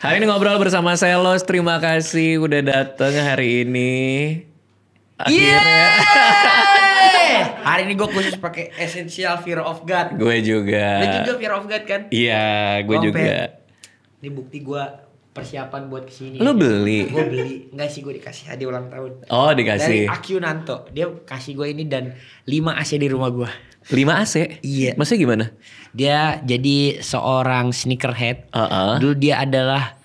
Hari ini ngobrol bersama Selos. Terima kasih udah dateng hari ini. Akhirnya. Hari ini gue khusus pakai Essential Fear of God. Gue juga. Lu juga Fear of God kan? Iya, gue juga. Ini bukti gue persiapan buat kesini. Lu beli? Gue beli. Enggak sih, gue dikasih hadiah ulang tahun. Oh, dikasih. Dari Akyunanto. Dia kasih gue ini dan 5 AC di rumah gue. 5 AC? Iya. Maksudnya gimana? Dia jadi seorang sneakerhead. Uh-uh. Dulu dia adalah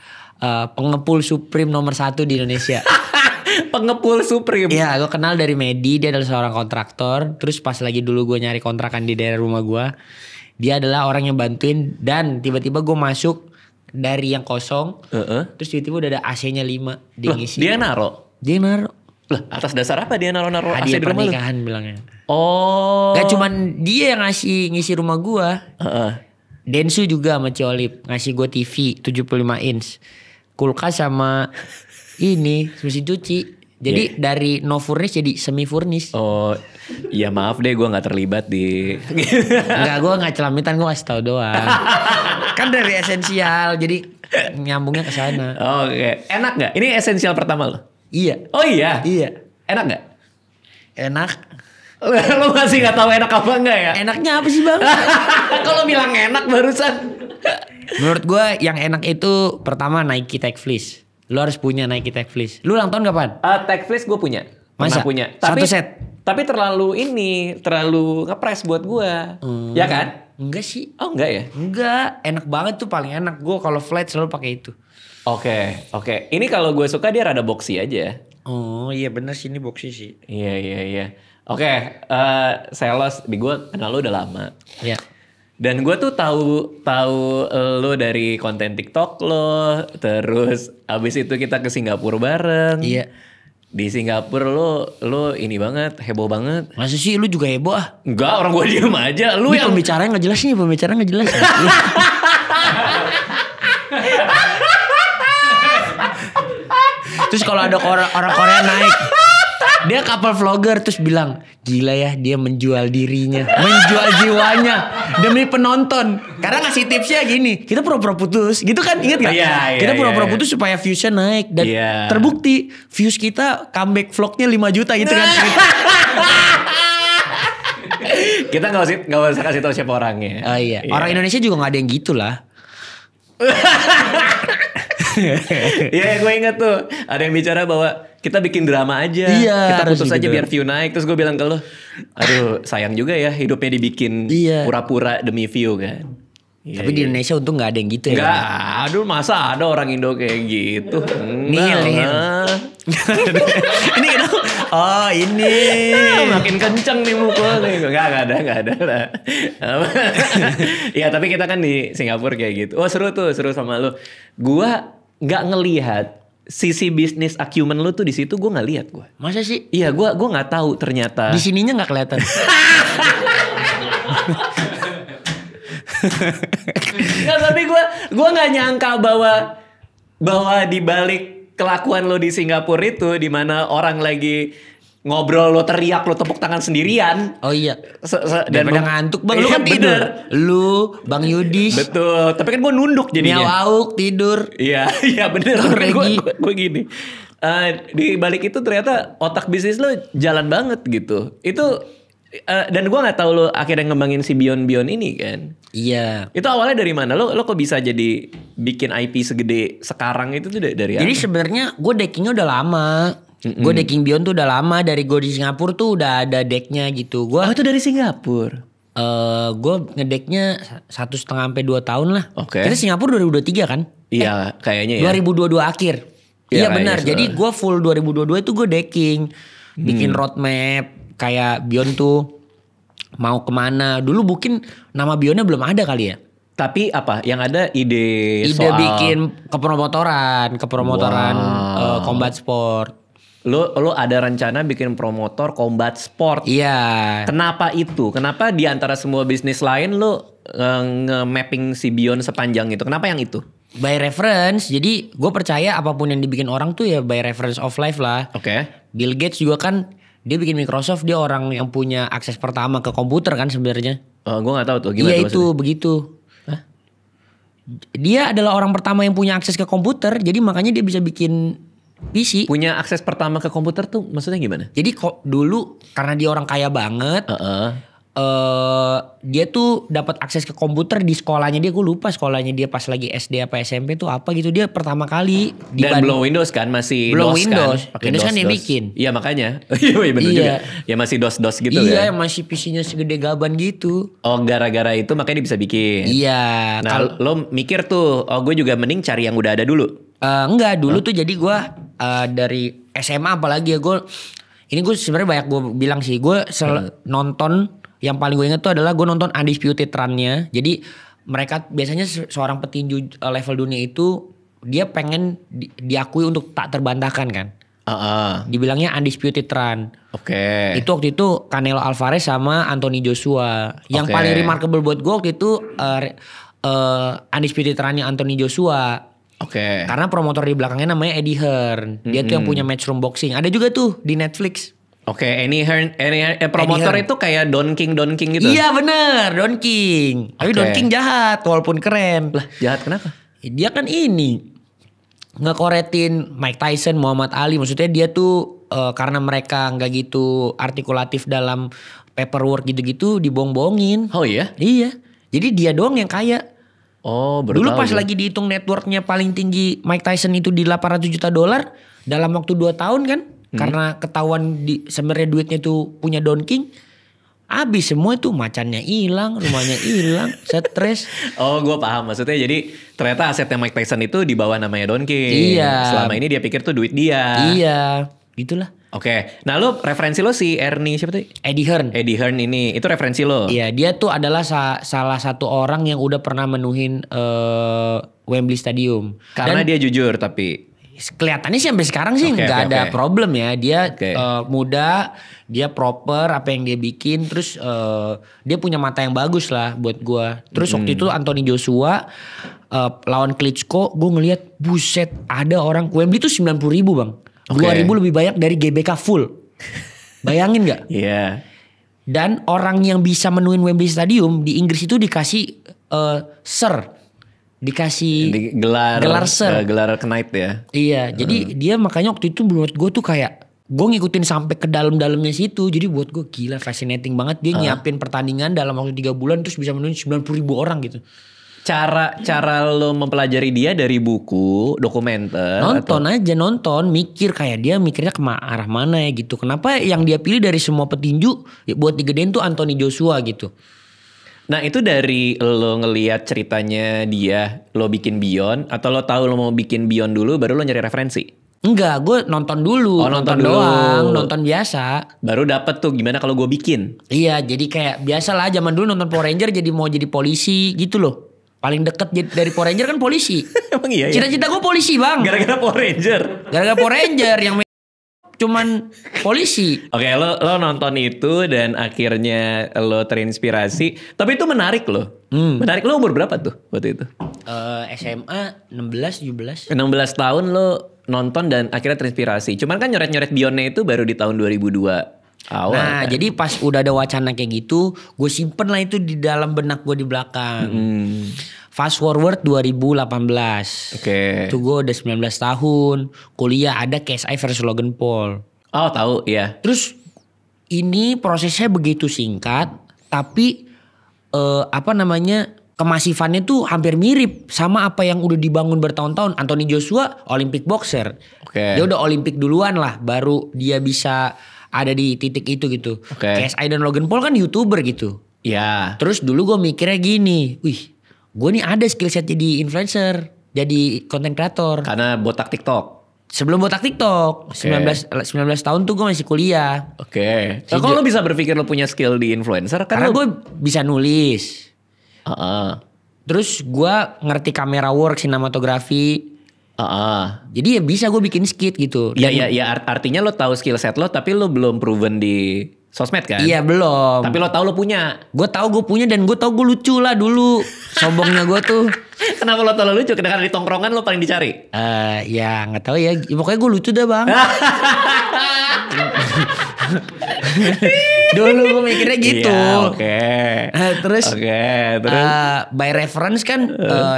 pengepul Supreme nomor 1 di Indonesia. Pengepul Supreme. Iya, gue kenal dari Medi. Dia adalah seorang kontraktor. Terus pas lagi dulu gue nyari kontrakan di daerah rumah gue, dia adalah orang yang bantuin. Dan tiba-tiba gue masuk dari yang kosong. Terus tiba-tiba udah ada AC-nya 5. Dia Loh, ngisi. dia naro? Dia naro. Lah, atas dasar apa dia naro-naro AC Hadiah di rumah lu? pernikahan bilangnya. Oh. Gak cuman dia yang ngisi rumah gue. Uh-uh. Densu juga sama Ciolip ngasih gue TV 75 inch, kulkas sama ini mesin cuci. Jadi dari no furnish jadi semi furnish. Oh, iya maaf deh gue gak terlibat di... Enggak, gue gak celamitan, gue kasih tau doang. Kan dari esensial, jadi nyambungnya ke sana. Oke, enak gak? Ini esensial pertama lo? Iya. Oh iya? Iya. Enak gak? Enak. Lo masih gak tahu enak apa enggak ya? Enaknya apa sih bang? Kalau bilang enak barusan. Menurut gue yang enak itu pertama Nike Tech Fleece. Lo harus punya Nike Tech Fleece. Lu ulang tahun kapan? Tech Fleece gue punya. Pernah Masa? punya. Satu set? Tapi terlalu ngepres buat gue. Ya kan? Enggak sih. Oh enggak ya? Enggak. Enak banget tuh, paling enak. Gue kalau flat selalu pakai itu. Oke. Ini kalau gue suka dia rada boxy aja. Oh iya bener sih, ini boxy sih. Iya. Oke, Selos, di gue kenal lo udah lama. Iya. Dan gue tuh tahu lo dari konten TikTok lo, terus abis itu kita ke Singapura bareng. Iya. Di Singapura lo ini banget, heboh banget. Masa sih lu juga heboh ah? Enggak, orang gue diem aja. Lu Ini yang pembicaranya gak jelas nih, pembicaranya gak jelas. Terus kalau ada orang Korea naik, dia couple vlogger terus bilang, gila ya dia menjual dirinya, menjual jiwanya demi penonton. Karena ngasih tipsnya gini, kita pura-pura putus, gitu kan, inget gak? Iya, Kita pura-pura iya. putus supaya viewsnya naik dan Iya. terbukti views kita comeback vlognya 5 juta gitu kan. kita nggak usah kasih tahu siapa orangnya. Oh iya, orang Indonesia juga nggak ada yang gitu lah. Iya, gue inget tuh ada yang bicara bahwa kita bikin drama aja, Iya, kita harus putus aja gitu. biar view naik. Terus gue bilang ke lo, aduh sayang juga ya hidupnya dibikin Iya. pura-pura demi view kan. Iya, Tapi di Indonesia untung nggak ada yang gitu enggak, ya. aduh masa ada orang Indo kayak gitu. Enggak Nihil. lah. Ini kenapa? Oh ini. Makin kenceng nih mukul nih. Enggak ada lah. Ya tapi kita kan di Singapura kayak gitu. Oh seru sama lu. Gua nggak ngelihat sisi bisnis acumen lu tuh di situ, gue nggak lihat gue. Masa sih? Iya, gue nggak tahu ternyata. Di sininya nggak kelihatan. Nggak, tapi gue nggak nyangka bahwa di balik kelakuan lo di Singapura itu, di mana orang lagi ngobrol lo teriak, lo tepuk tangan sendirian. Oh iya. Dan Daripada ngantuk bang, lu Iya, kan tidur. bener. Lu, Bang Yudis, Betul. Tapi kan gue nunduk jadinya. Miao Auk tidur. Iya bener. Regi. Gue gini. Di balik itu ternyata otak bisnis lo jalan banget gitu. Itu dan gue nggak tahu lo akhirnya ngembangin si Bion ini kan. Iya. Itu awalnya dari mana? Lo kok bisa jadi bikin IP segede sekarang itu tuh dari Jadi apa? sebenarnya gue deckingnya udah lama. Gue decking Beyond tuh udah lama, dari gue di Singapura tuh udah ada decknya gitu. Gue itu dari Singapura. gue ngedecknya 1,5 sampai 2 tahun lah. Oke. Kita Singapura 2023 kan? Iya, kayaknya ya. 2022 akhir. Iya, Iya benar. kayaknya Jadi gue full 2022 itu gue decking, bikin roadmap kayak Beyond tuh mau kemana. Dulu mungkin nama Beyondnya belum ada kali ya. Tapi apa? Yang ada ide Ide soal bikin kepromotoran combat sport. lo ada rencana bikin promotor combat sport. Iya. Kenapa itu? Kenapa di antara semua bisnis lain lo nge-mapping si Bion sepanjang itu? Kenapa yang itu? By reference. Jadi gue percaya apapun yang dibikin orang tuh ya by reference of life lah. Oke. Bill Gates juga kan, dia bikin Microsoft, dia orang yang punya akses pertama ke komputer kan sebenarnya. Gue nggak tahu tuh gimana Iya maksudnya? itu begitu. Dia adalah orang pertama yang punya akses ke komputer, jadi makanya dia bisa bikin PC. Punya akses pertama ke komputer tuh maksudnya gimana? Jadi kok dulu karena dia orang kaya banget, dia tuh dapat akses ke komputer di sekolahnya dia. Gue lupa sekolahnya dia pas lagi SD apa SMP tuh apa gitu. Dia pertama kali dan belum Windows kan, masih belum DOS Windows. kan. Pakai Windows kan dia DOS. bikin. Iya makanya. Iya benar juga. Ya masih DOS gitu iya, kan. masih PC-nya segede gaban gitu. Oh gara-gara itu makanya dia bisa bikin. Iya. Nah lo mikir tuh, oh gue juga mending cari yang udah ada dulu. Enggak, dulu tuh jadi gue dari SMA apalagi ya ini gue sebenarnya banyak gue bilang sih. Gue nonton, yang paling gue inget tuh adalah gue nonton Undisputed Run-nya. Jadi mereka biasanya seorang petinju level dunia itu dia pengen diakui untuk tak terbantahkan kan. Dibilangnya Undisputed Run. Oke. Itu waktu itu Canelo Alvarez sama Anthony Joshua. Yang paling remarkable buat gue waktu itu Undisputed Run-nya Anthony Joshua. Oke. Karena promotor di belakangnya namanya Eddie Hearn. Dia tuh yang punya Matchroom Boxing. Ada juga tuh di Netflix. Oke, promotor itu kayak Don King gitu. Iya bener, Don King. Tapi Don King jahat walaupun keren. Lah, jahat kenapa? Dia kan ini ngekoretin Mike Tyson, Muhammad Ali. Maksudnya dia tuh karena mereka nggak gitu artikulatif dalam paperwork gitu-gitu dibohong-bohongin. Oh iya? Iya. Jadi dia doang yang kaya. Oh, Dulu pas lagi dihitung net worth-nya paling tinggi Mike Tyson itu di $800 juta dalam waktu 2 tahun kan. Karena ketahuan sebenarnya duitnya tuh punya Don King. Habis semua tuh, macannya hilang, rumahnya hilang, stres. Oh, gue paham maksudnya. Jadi ternyata asetnya Mike Tyson itu di bawah namanya Don King. Iya. Selama ini dia pikir tuh duit dia. Iya, gitulah. Oke. Nah, lu referensi lo si Ernie siapa tuh? Eddie Hearn. Eddie Hearn ini, itu referensi lo. Iya, dia tuh adalah salah satu orang yang udah pernah menuhin Wembley Stadium. Karena dia jujur tapi kelihatannya sih sampai sekarang sih nggak ada problem ya. Dia muda, dia proper apa yang dia bikin, terus dia punya mata yang bagus lah buat gua. Terus waktu itu Anthony Joshua lawan Klitschko, gue ngelihat buset, ada orang Wembley tuh 90.000 bang, 2.000 lebih banyak dari GBK full. Bayangin nggak? Iya. Yeah. Dan orang yang bisa menuhin Wembley Stadium di Inggris itu dikasih Sir. Dikasih gelar Sir, gelar Knight ya. Iya, jadi dia makanya waktu itu menurut gue tuh kayak gue ngikutin sampai ke dalam-dalamnya situ. Jadi buat gue gila, fascinating banget. Dia nyiapin pertandingan dalam waktu 3 bulan terus bisa menuhin 90.000 orang gitu. Cara lo mempelajari dia dari buku, dokumenter, nonton, mikir kayak dia mikirnya ke arah mana ya gitu. Kenapa yang dia pilih dari semua petinju ya buat digedein tuh Anthony Joshua gitu. Nah itu dari lo ngelihat ceritanya dia, lo bikin Beyond, atau lo tahu lo mau bikin Beyond dulu baru lo nyari referensi? Enggak, gue nonton dulu. Oh, nonton dulu. Doang, nonton biasa. Baru dapet tuh gimana kalau gue bikin. Iya, jadi kayak biasa lah zaman dulu nonton Power Ranger jadi mau jadi polisi gitu loh. Paling deket dari Power Ranger kan polisi. Emang iya ya? Cita-cita gue polisi bang. Gara-gara Power Ranger? Gara-gara Power Ranger yang cuman polisi. Oke, lo nonton itu dan akhirnya lo terinspirasi. Tapi itu menarik lo. Menarik. Lo umur berapa tuh waktu itu? SMA 16, 17. 16 tahun lo nonton dan akhirnya terinspirasi. Cuman kan nyoret-nyoret Beyond-nya itu baru di tahun 2002 awal. Nah kan? jadi pas udah ada wacana kayak gitu, gue simpen lah itu di dalam benak gue di belakang. Fast forward 2018. Oke. Itu gue udah 19 tahun. Kuliah ada KSI versus Logan Paul. Oh tahu ya. Terus ini prosesnya begitu singkat. Tapi kemasifannya tuh hampir mirip sama apa yang udah dibangun bertahun-tahun. Anthony Joshua Olympic boxer. Oke. Dia udah Olympic duluan lah. Baru dia bisa ada di titik itu gitu. KSI dan Logan Paul kan YouTuber gitu. Ya. Terus dulu gue mikirnya gini. Wih, gue nih ada skill set jadi influencer, jadi content creator. Karena botak TikTok. Sebelum botak TikTok, 19 tahun tuh gue masih kuliah. Oke. Nah, kalau lo bisa berpikir lo punya skill di influencer kan? Karena gue bisa nulis. Terus gue ngerti kamera work, sinematografi. Jadi ya bisa gue bikin skit gitu. Ya artinya lo tahu skill set lo tapi lo belum proven di sosmed kan? Iya belum. Tapi lo tahu lo punya. Gue tahu gue punya dan gue tahu gue lucu lah dulu. Sombongnya gue tuh. Kenapa lo tahu lo lucu? Karena di tongkrongan lo paling dicari. Ya nggak tahu ya. Pokoknya gue lucu dah bang. Dulu gue mikirnya gitu. Iya, oke. Terus, terus. By reference kan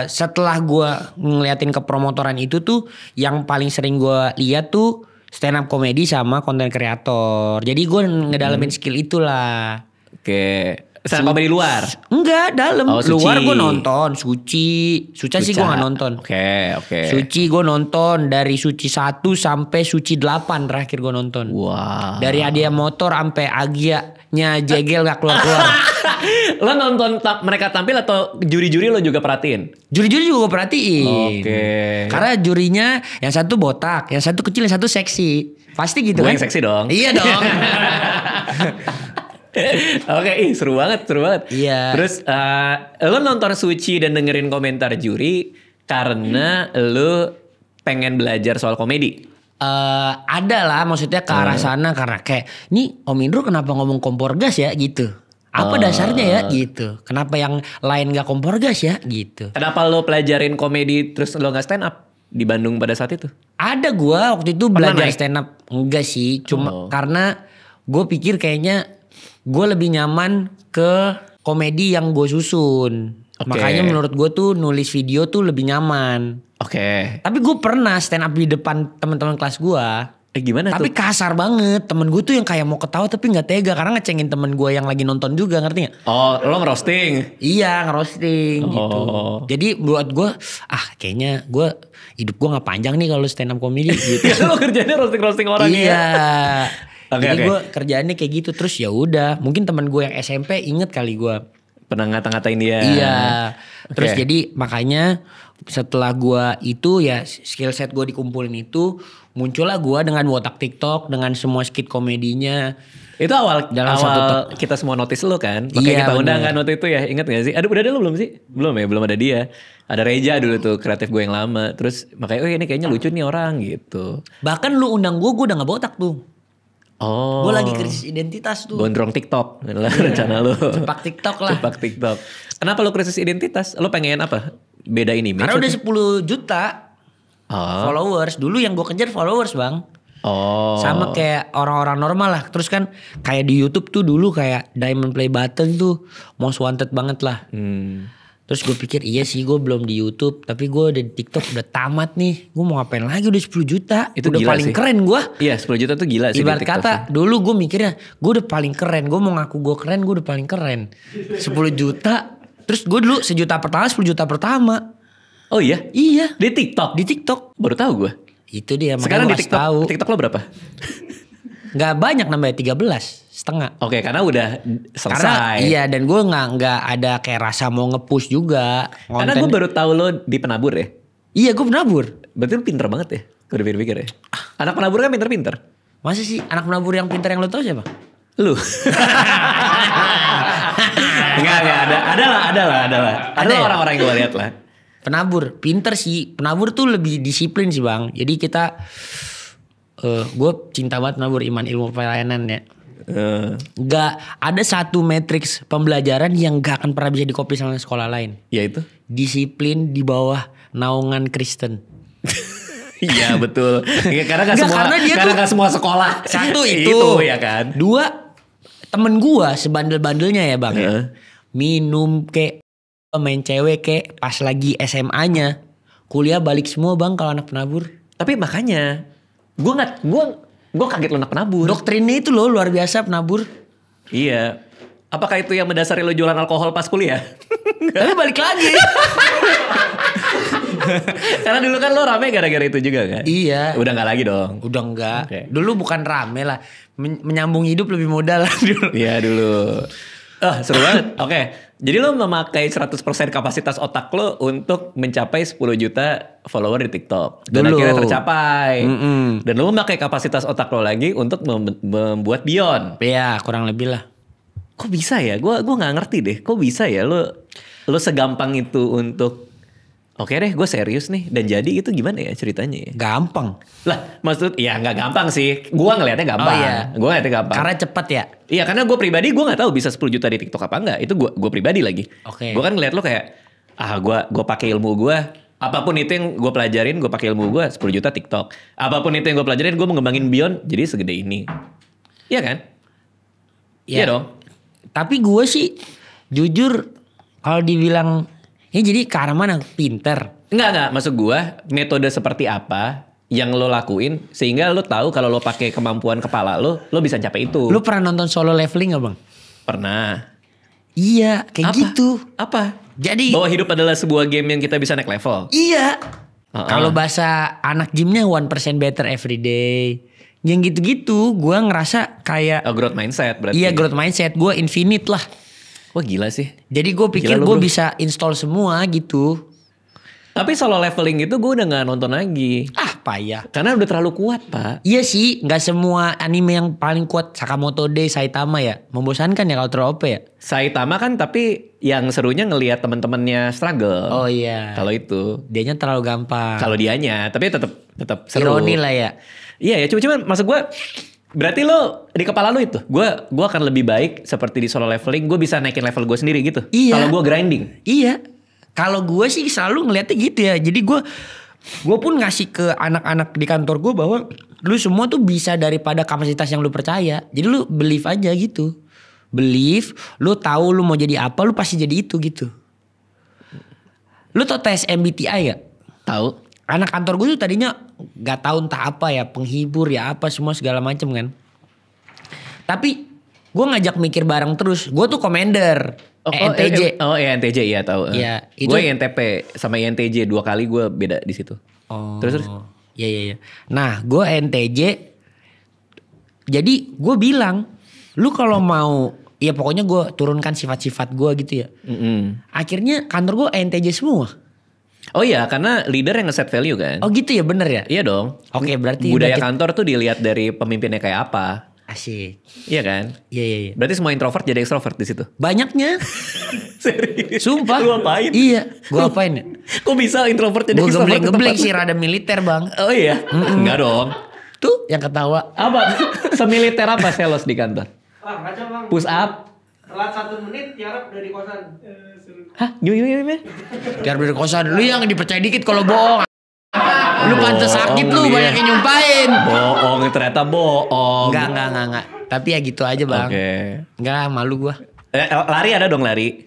setelah gue ngeliatin ke promotoran itu tuh yang paling sering gue lihat tuh stand up comedy sama konten kreator. Jadi gue ngedalamin skill itulah. Oke. Stand up comedy luar? Enggak, dalam. Oh, luar gue nonton Suci sih gue gak nonton. Oke. Suci gue nonton dari Suci 1 sampai Suci 8 terakhir gue nonton. Wow. Dari Adia Motor sampai Agia-nya Jegel gak keluar-keluar. Lo nonton mereka tampil atau juri-juri lo juga perhatiin? Juri-juri juga gue perhatiin. Oke. Karena jurinya yang satu botak, yang satu kecil, yang satu seksi. Pasti gitu Gue kan? yang seksi dong. Iya dong. Oke, seru banget. Iya. Terus lo nonton Suci dan dengerin komentar juri karena lo pengen belajar soal komedi? Ada lah, maksudnya ke arah sana karena kayak, nih Om Indro kenapa ngomong kompor gas ya gitu? Apa dasarnya ya gitu? Kenapa yang lain gak kompor gas ya gitu? Kenapa lo pelajarin komedi terus lo gak stand up di Bandung pada saat itu? Ada gua waktu itu Pernah belajar naik? stand up, enggak sih, cuma karena gue pikir kayaknya gue lebih nyaman ke komedi yang gue susun. Oke. Makanya menurut gue tuh nulis video tuh lebih nyaman. Oke. Tapi gue pernah stand up di depan teman-teman kelas gue. Gimana Tapi tuh? kasar banget. Temen gue tuh yang kayak mau ketawa tapi nggak tega karena ngecengin temen gue yang lagi nonton juga, ngerti gak? Oh, lo ngerosting? Iya, ngerosting gitu. Oh. Jadi buat gue, kayaknya gue hidup gue nggak panjang nih kalau stand up comedy gitu. Lo kerjanya roasting orang Iya. ya? Oke, Jadi oke. gue kerjaannya kayak gitu. Terus ya udah, mungkin teman gue yang SMP inget kali gue. Pernah ngata-ngatain dia? Iya. Terus Oke. jadi makanya setelah gue itu ya skill set gue dikumpulin itu, muncullah gue dengan botak TikTok, dengan semua skit komedinya. Itu awal Dalam satu kita semua notice lo kan? Makanya Iya, kita undang bener. kan waktu itu ya. Ingat gak sih? Aduh, udah ada lo belum sih? Belum ya? Belum ada dia. Ada Reja dulu tuh, kreatif gue yang lama. Terus makanya, oh ini kayaknya lucu nih orang gitu. Bahkan lu undang gue udah gak botak tuh. Oh. Gue lagi krisis identitas tuh. Gondrong TikTok adalah rencana lo. Cepak TikTok lah. Cepak TikTok. Kenapa lo krisis identitas? Lo pengen apa? Beda ini Karena udah 10 juta Oh. followers. Dulu yang gue kejar followers bang. Oh. Sama kayak orang-orang normal lah. Terus kan kayak di YouTube tuh dulu kayak Diamond Play Button tuh most wanted banget lah. Terus gue pikir iya sih gue belum di YouTube. Tapi gue udah di TikTok udah tamat nih. Gue mau ngapain lagi udah 10 juta. Itu udah gila paling sih. keren gue. Iya 10 juta tuh gila sih. Ibarat di TikTok kata sih. dulu gue mikirnya gue udah paling keren. Gue mau ngaku gue keren, gue udah paling keren. 10 juta. Terus gue dulu 1 juta pertama, 10 juta pertama. Oh iya? Iya. Di TikTok? Di TikTok. Baru tahu gue. Itu dia. Sekarang di makanya gua kasih TikTok, tahu. TikTok lo berapa? Gak banyak nambah 13,5. Oke, karena udah selesai. Karena iya dan gue nggak ada kayak rasa mau nge-push juga. Karena gue baru tahu lo di penabur ya. Iya gue penabur. Berarti lo pinter banget ya. Gue udah pikir-pikir ya. Anak penabur kan pinter-pinter. Masa sih anak penabur yang pintar yang lo tau siapa? Lu. Enggak ada lah. Ada Ada ya? orang-orang yang gue lihat lah. Penabur, pinter sih. Penabur tuh lebih disiplin sih bang. Jadi kita, gue cinta banget penabur iman ilmu pelayanan ya. Gak ada satu matriks pembelajaran yang gak akan pernah bisa dikopi sama sekolah lain. Ya itu. Disiplin di bawah naungan Kristen. Iya betul. Ya, karena gak Enggak, semua karena dia tuh- gak semua sekolah. Satu itu ya kan. 2, temen gua sebandel-bandelnya ya bang ya. Heeh. Minum kek, main cewek kek, pas lagi SMA-nya kuliah balik semua bang kalau anak penabur. Tapi makanya gue kaget lo anak penabur. Doktrinnya itu loh luar biasa penabur. Iya. Apakah itu yang mendasari lo jualan alkohol pas kuliah? Tapi balik lagi. Karena dulu kan lo rame gara-gara itu juga kan? Iya. Udah gak lagi dong. Udah enggak. Oke. Dulu bukan rame lah. Menyambung hidup lebih modal lah dulu. Iya dulu. Seru banget. Oke. Jadi lo memakai 100% kapasitas otak lo untuk mencapai 10 juta follower di TikTok. Dan Dulu. akhirnya tercapai. Dan lo memakai kapasitas otak lo lagi untuk membuat Beyond. Ya kurang lebih lah. Kok bisa ya? Gua nggak ngerti deh. Kok bisa ya lo segampang itu untuk oke deh gue serius nih dan jadi itu gimana ya ceritanya ya? Gampang. Lah maksud ya nggak gampang sih. Gua ngelihatnya gampang. Oh, iya. Gua ngelihatnya gampang. Karena cepet ya. Iya karena gue pribadi gue nggak tahu bisa 10 juta di TikTok apa enggak. Itu gue pribadi lagi. Oke. Gue kan ngeliat lo kayak gue pakai ilmu gue. Apapun itu yang gue pelajarin gue pakai ilmu gue 10 juta TikTok. Apapun itu yang gue pelajarin gue mengembangin Beyond jadi segede ini. Iya kan? Iya dong. Tapi gue sih jujur kalau dibilang ini jadi ke arah mana? Pinter. Enggak. Maksud gue metode seperti apa yang lo lakuin sehingga lo tahu kalau lo pakai kemampuan kepala lo bisa capai itu. Lu pernah nonton Solo Leveling gak bang? Pernah. Iya kayak Apa? gitu. Apa? Jadi Bahwa hidup adalah sebuah game yang kita bisa naik level. iya. Uh-uh. Kalau bahasa anak gymnya 1% better every day. Yang gitu-gitu gue ngerasa kayak Growth mindset berarti. iya growth mindset gue infinite lah. Wah gila sih. Jadi gue pikir Gila lu, gue bro. bisa install semua gitu. Tapi solo leveling itu gue udah gak nonton lagi. Ah payah. Karena udah terlalu kuat pak. Iya sih, nggak semua anime yang paling kuat Sakamoto Day, Saitama ya. Membosankan ya kalau terlalu OP ya. Saitama kan tapi yang serunya ngelihat teman-temannya struggle. Oh iya. Kalau itu. Dianya terlalu gampang. Kalau dianya, tapi tetap seru. Ironi lah ya. Iya ya, cuma maksud gue berarti lo di kepala lo itu, gue akan lebih baik seperti di solo leveling, gue bisa naikin level gue sendiri gitu. Iya. Kalau gue grinding. Iya. Kalau gue sih selalu ngeliatnya gitu ya. Jadi gue pun ngasih ke anak-anak di kantor gue bahwa lu semua tuh bisa daripada kapasitas yang lu percaya. Jadi lu believe aja gitu. Believe, lu tahu lu mau jadi apa, lu pasti jadi itu gitu. Lu tau tes MBTI gak? Tahu? Anak kantor gue tuh tadinya gak tahu entah apa ya, penghibur ya apa semua segala macem kan. Tapi gue ngajak mikir bareng terus. Gue tuh commander NTJ. INTJ iya tahu. Iya, itu- Gue INTP sama INTJ 2 kali gue beda di situ. Oh. Terus. Iya. Nah gue NTJ. Jadi gue bilang, lu kalau mau, ya pokoknya gue turunkan sifat-sifat gue gitu ya. Akhirnya kantor gue NTJ semua. Oh iya, karena leader yang nge-set value kan. Oh gitu ya, bener ya? Iya dong. Oke, berarti budaya udah kantor tuh dilihat dari pemimpinnya kayak apa. Asik. Iya kan? Iya. Berarti semua introvert jadi extrovert di situ. Banyaknya. Serius? Sumpah. Lu apain? Iya. Gue apain ya? Kok bisa introvert jadi Gue extrovert? geblek-geblek tetap? sih, rada militer bang. Oh iya? Enggak dong. Tuh yang ketawa. Apa? Semiliter apa sales di kantor? Wah, ngaco bang. Push up? Telat 1 menit, tiarap udah di kosan. Hah? Gimana? Biar dari kosan. Lu yang dipercaya dikit kalau bohong. Lu pantes sakit lu, Bohong dia. banyak yang nyumpahin. Bohong, ternyata bohong. Enggak. Tapi ya gitu aja bang. Oke. Enggak, malu gua. Lari ada dong lari?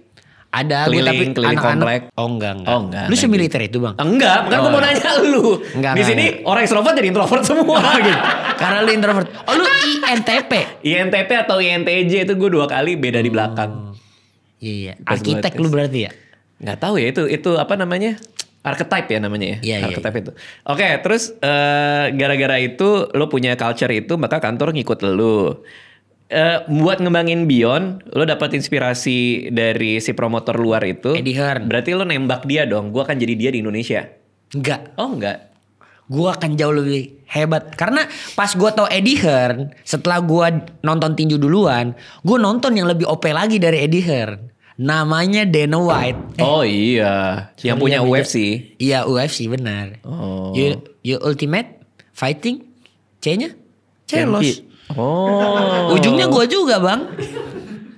Ada gue tapi Keliling komplek. anak-anak. Oh enggak. Oh, enggak. Lu semiliter itu bang? Enggak, bukan Oh. gue mau nanya lu. Enggak, Di enggak, sini orang extrovert jadi introvert semua gitu. Karena lu introvert. Oh lu INTP? INTP atau INTJ itu gue 2 kali beda di belakang. Iya. Pas gua Arsitek tes. lu berarti ya? Nggak tahu ya itu apa namanya? Archetype ya namanya ya. Iya. Archetype itu. Oke, terus gara-gara itu lo punya culture itu maka kantor ngikut lo. Buat ngembangin Beyond, lo dapat inspirasi dari si promotor luar itu. Eddie Hearn. Berarti lo nembak dia dong. Gua akan jadi dia di Indonesia. Enggak. Oh enggak. Gue akan jauh lebih hebat. Karena pas gue tau Eddie Hearn, setelah gue nonton tinju duluan, gue nonton yang lebih OP lagi dari Eddie Hearn. Namanya Dana White. Oh iya, yang punya Iya, UFC. Iya UFC benar. Oh. You Ultimate Fighting C-nya Celos. Oh. Ujungnya gue juga bang.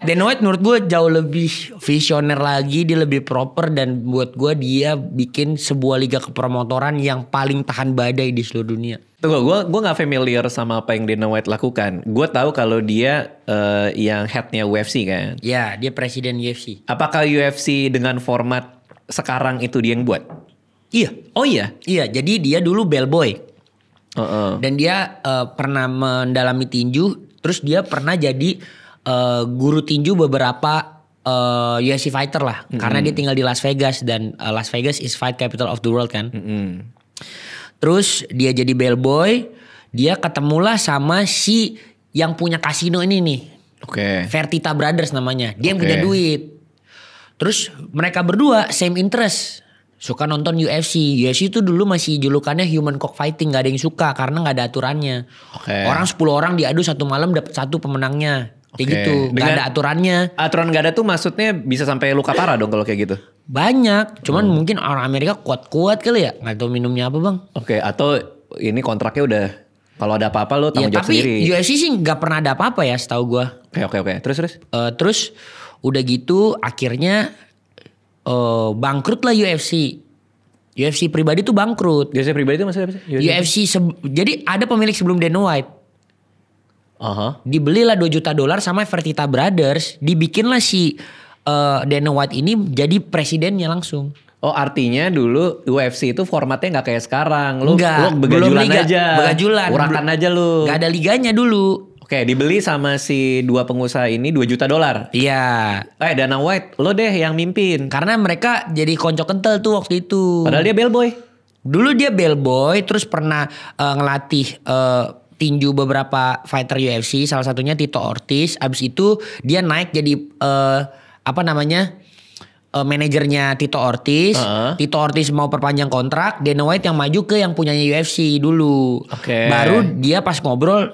Dana White menurut gue jauh lebih visioner lagi. Dia lebih proper. Dan buat gue dia bikin sebuah liga kepromotoran yang paling tahan badai di seluruh dunia. Tunggu, gue nggak familiar sama apa yang Dana White lakukan. Gue tahu kalau dia yang headnya UFC kan. Ya dia presiden UFC. Apakah UFC dengan format sekarang itu dia yang buat? Iya. Oh iya. Iya jadi dia dulu bellboy. Dan dia pernah mendalami tinju. Terus dia pernah jadi guru tinju beberapa UFC fighter lah. Karena dia tinggal di Las Vegas. Dan Las Vegas is fight capital of the world kan. Terus dia jadi bellboy. Dia ketemulah sama si yang punya kasino ini nih. Oke. Fertitta Brothers namanya. Dia yang Oke. punya duit. Terus mereka berdua same interest. Suka nonton UFC. UFC itu dulu masih julukannya human cockfighting. Gak ada yang suka karena gak ada aturannya. Oke. Orang 10 orang diadu satu malam dapat satu pemenangnya. Kayak Oke. gitu. Gak Dengan- ada aturannya. Aturan gak ada tuh maksudnya bisa sampai luka parah dong kalau kayak gitu. Banyak. Cuman mungkin orang Amerika kuat-kuat kali ya. Gak tahu minumnya apa bang. Oke, atau ini kontraknya udah kalau ada apa-apa lo Ya tanggung jawab tapi sendiri. UFC sih gak pernah ada apa-apa ya setahu gue. Oke. Terus. Terus udah gitu akhirnya bangkrut lah UFC. UFC pribadi tuh bangkrut. Biasanya pribadi itu maksudnya apa sih? UFC jadi ada pemilik sebelum Dana White. Aha. Dibelilah $2 juta sama Fertitta Brothers. Dibikinlah si Dana White ini jadi presidennya langsung. Oh artinya dulu UFC itu formatnya nggak kayak sekarang. Lu Enggak, begajulan belum liga, aja. begajulan. Urakan aja lu. Gak ada liganya dulu. Oke, dibeli sama si dua pengusaha ini $2 juta. Iya. Dana White, lo deh yang mimpin. Karena mereka jadi konco kental tuh waktu itu. Padahal dia bellboy. Dulu dia bellboy, terus pernah ngelatih tinju beberapa fighter UFC, salah satunya Tito Ortiz. Abis itu dia naik jadi manajernya Tito Ortiz. Tito Ortiz mau perpanjang kontrak, Dana White yang maju ke yang punyanya UFC dulu. Oke. Baru dia pas ngobrol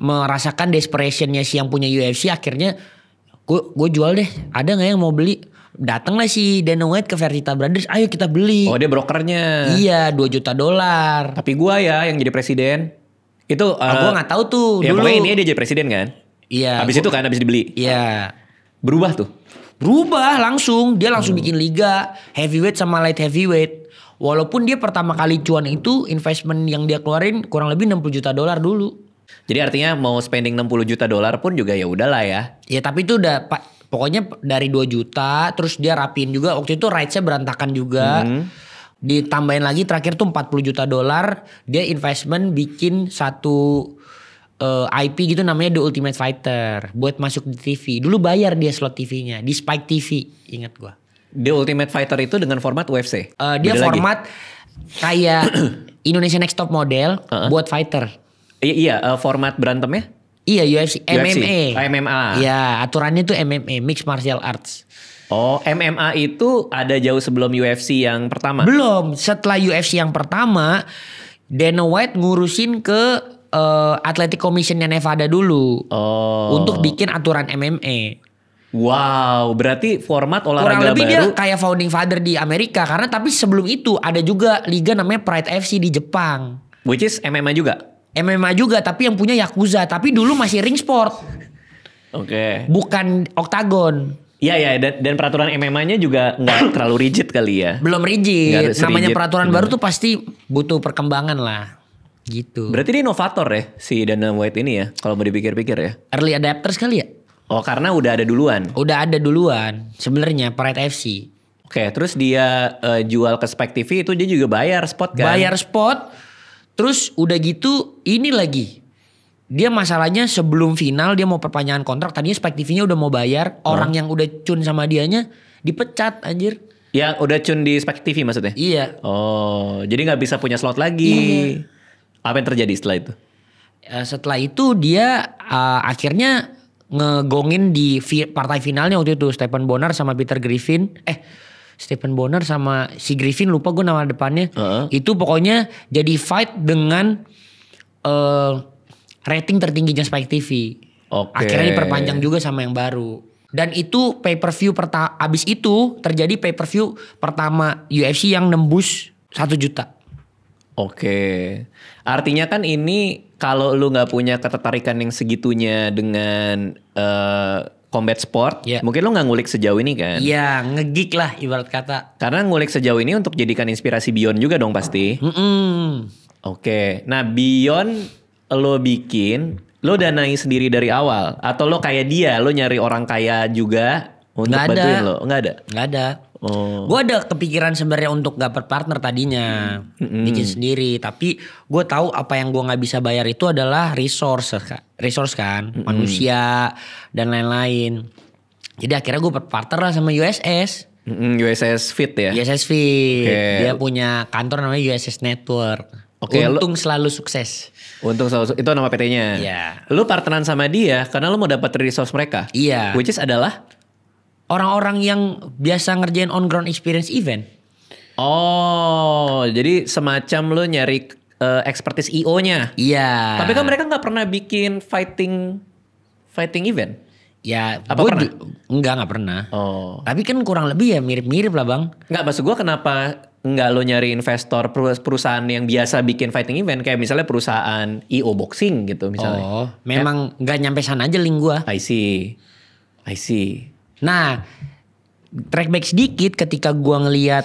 merasakan desperationnya si yang punya UFC, akhirnya gue jual deh. Ada nggak yang mau beli? Datanglah si Dana White ke Fertitta Brothers, ayo kita beli. Oh dia brokernya. Iya, $2 juta. Tapi gua ya yang jadi presiden. Itu Gue nggak tahu tuh ya dulu. pokoknya ini dia jadi presiden kan. Iya. Habis itu kan habis dibeli. Iya. Berubah tuh. Berubah langsung. Dia langsung bikin liga heavyweight sama light heavyweight. Walaupun dia pertama kali cuan itu investment yang dia keluarin kurang lebih $60 juta dulu. Jadi artinya mau spending $60 juta pun juga ya udahlah ya. Ya tapi itu udah pokoknya dari 2 juta. Terus dia rapiin juga. Waktu itu rights-nya berantakan juga. Ditambahin lagi terakhir tuh $40 juta. Dia investment bikin satu IP gitu namanya The Ultimate Fighter. Buat masuk di TV. Dulu bayar dia slot TV-nya. Di Spike TV. Ingat gua. The Ultimate Fighter itu dengan format UFC. Dia Beda format kayak Indonesia Next Top Model buat fighter. Iya, format berantemnya? Iya UFC. MMA. MMA. Iya, aturannya tuh MMA, Mixed Martial Arts. Oh, MMA itu ada jauh sebelum UFC yang pertama? Belum, setelah UFC yang pertama, Dana White ngurusin ke Athletic Commission-nya Nevada dulu. Oh. Untuk bikin aturan MMA. Wow, berarti format olahraga Kurang lebih baru. dia kayak founding father di Amerika. Karena tapi sebelum itu ada juga liga namanya Pride FC di Jepang. Which is MMA juga? MMA juga, tapi yang punya Yakuza. Tapi dulu masih ring sport. Oke. Bukan oktagon. Iya, dan peraturan MMA-nya juga nggak terlalu rigid kali ya? Belum Nggak rigid. serigid. Namanya peraturan baru tuh pasti butuh perkembangan lah. Gitu. Berarti dia inovator ya si Dana White ini ya, kalau mau dipikir-pikir ya. Early adapters kali ya? Oh, karena udah ada duluan. Udah ada duluan. Sebenarnya Pride FC. Oke, terus dia jual ke Spike TV itu dia juga bayar spot kan? Bayar spot. Terus udah gitu ini lagi. Dia masalahnya sebelum final dia mau perpanjangan kontrak. Tadinya Spike TV-nya udah mau bayar. Orang yang udah cun sama dianya dipecat anjir. Ya udah cun di Spike TV maksudnya? Iya. Oh, jadi nggak bisa punya slot lagi. Iya. Apa yang terjadi setelah itu? Setelah itu dia akhirnya ngegongin di partai finalnya waktu itu. Stephen Bonnar sama Peter Griffin. Stephen Bonnar sama si Griffin, lupa gue nama depannya. Itu pokoknya jadi fight dengan rating tertingginya Spike TV. Oke. Akhirnya diperpanjang juga sama yang baru. Dan itu pay per view abis itu terjadi pay per view pertama UFC yang nembus 1 juta. Oke. Artinya kan ini kalau lu nggak punya ketertarikan yang segitunya dengan combat sport, mungkin lu nggak ngulik sejauh ini kan? Iya, ngegeek lah ibarat kata. Karena ngulik sejauh ini untuk jadikan inspirasi Beyond juga dong pasti. Oke. Nah Beyond lo bikin, lo danai sendiri dari awal? Atau lo kayak dia, lo nyari orang kaya juga untuk bantuin lo? Nggak ada? Nggak ada. Oh. Gue ada kepikiran sebenarnya untuk gak berpartner tadinya. Bikin sendiri. Tapi gue tahu apa yang gue gak bisa bayar itu adalah resource kan. Manusia dan lain-lain. Jadi akhirnya gue berpartner lah sama USS. USS Fit ya? USS Fit. Dia punya kantor namanya USS Network. Untung selalu sukses. Untung selalu itu nama PT-nya. Iya. Lu partneran sama dia karena lu mau dapat resource mereka. Iya. Which is adalah orang-orang yang biasa ngerjain on ground experience event. Oh, jadi semacam lu nyari expertise IO-nya. Iya. Tapi kan mereka nggak pernah bikin fighting event. Ya, apa pernah? Nggak pernah. Oh. Tapi kan kurang lebih ya mirip-mirip lah bang. Nggak, maksud gue kenapa nggak lo nyari investor perusahaan yang biasa bikin fighting event kayak misalnya perusahaan IO boxing gitu misalnya. Oh, memang nggak nyampe sana aja link gua. I see. Nah, track back sedikit ketika gua ngelihat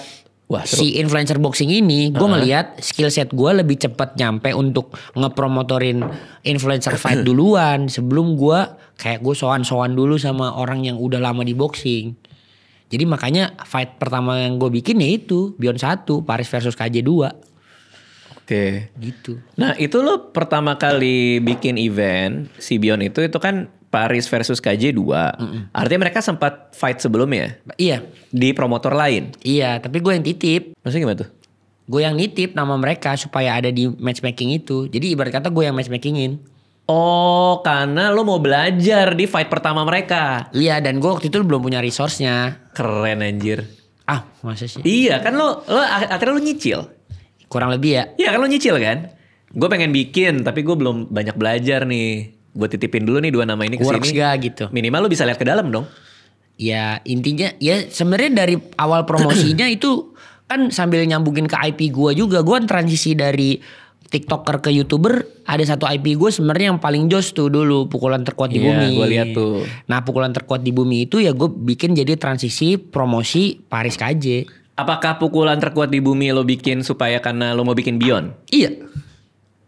Wah, seru. si influencer boxing ini gue ngelihat skill set gue lebih cepat nyampe untuk ngepromotorin influencer fight duluan sebelum gue kayak gue sowan dulu sama orang yang udah lama di boxing. Jadi makanya fight pertama yang gue bikin ya itu Beyond 1 Paris versus KJ2 Oke. gitu. Nah itu lo pertama kali bikin event si Beyond itu kan Paris versus KJ2. Artinya mereka sempat fight sebelumnya Iya, di promotor lain. iya, tapi gue yang titip. Maksudnya gimana tuh? Gue yang nitip nama mereka supaya ada di matchmaking itu. Jadi ibarat kata gue yang matchmakingin. Oh, karena lo mau belajar di fight pertama mereka. Iya, dan gue waktu itu belum punya resource-nya. Keren anjir. Ah, masa sih? Iya kan lo akhirnya lo nyicil. Kurang lebih ya. Iya kan lo nyicil kan? Gue pengen bikin tapi gue belum banyak belajar nih. Gue titipin dulu nih 2 nama ini ke Works sini. gak gitu. Minimal lo bisa lihat ke dalam dong. Ya intinya ya sebenarnya dari awal promosinya itu kan sambil nyambungin ke IP gue juga. Gue transisi dari TikToker ke YouTuber. Ada satu IP gue sebenarnya yang paling jos tuh dulu. Pukulan terkuat di Iya, bumi. gua lihat tuh. Nah pukulan terkuat di bumi itu ya gue bikin jadi transisi promosi Paris KJ. Apakah pukulan terkuat di bumi lo bikin supaya karena lo mau bikin Beyond? Iya.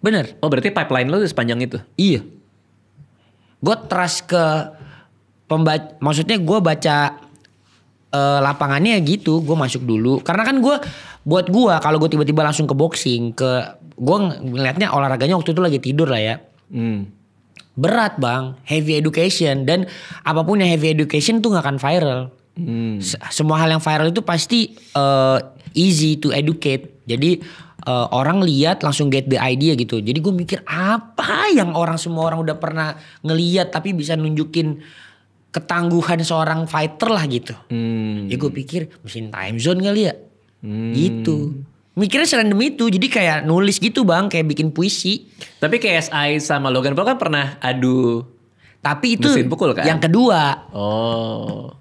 Bener. Oh berarti pipeline lo udah sepanjang itu? Iya. Gue trust ke maksudnya gue baca lapangannya gitu. Gue masuk dulu. Karena kan buat gue kalau gue tiba-tiba langsung ke boxing gue ngeliatnya olahraganya waktu itu lagi tidur lah ya. Berat bang, heavy education dan apapun yang heavy education tuh gak akan viral. Semua hal yang viral itu pasti easy to educate. Jadi orang lihat langsung get the idea gitu. Jadi gue mikir apa yang semua orang udah pernah ngeliat tapi bisa nunjukin ketangguhan seorang fighter lah gitu. Ya gue pikir mesin time zone kali ya. Gitu. Mikirnya serandom itu. Jadi kayak nulis gitu bang, kayak bikin puisi. Tapi KSI sama Logan Paul kan pernah adu. Tapi itu mesin pukul kan? yang kedua. Oh.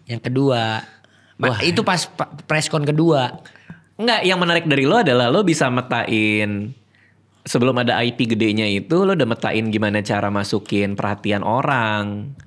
Yang kedua. Itu pas preskon kedua. Enggak, yang menarik dari lo adalah lo bisa metain sebelum ada IP gedenya itu lo udah metain gimana cara masukin perhatian orang.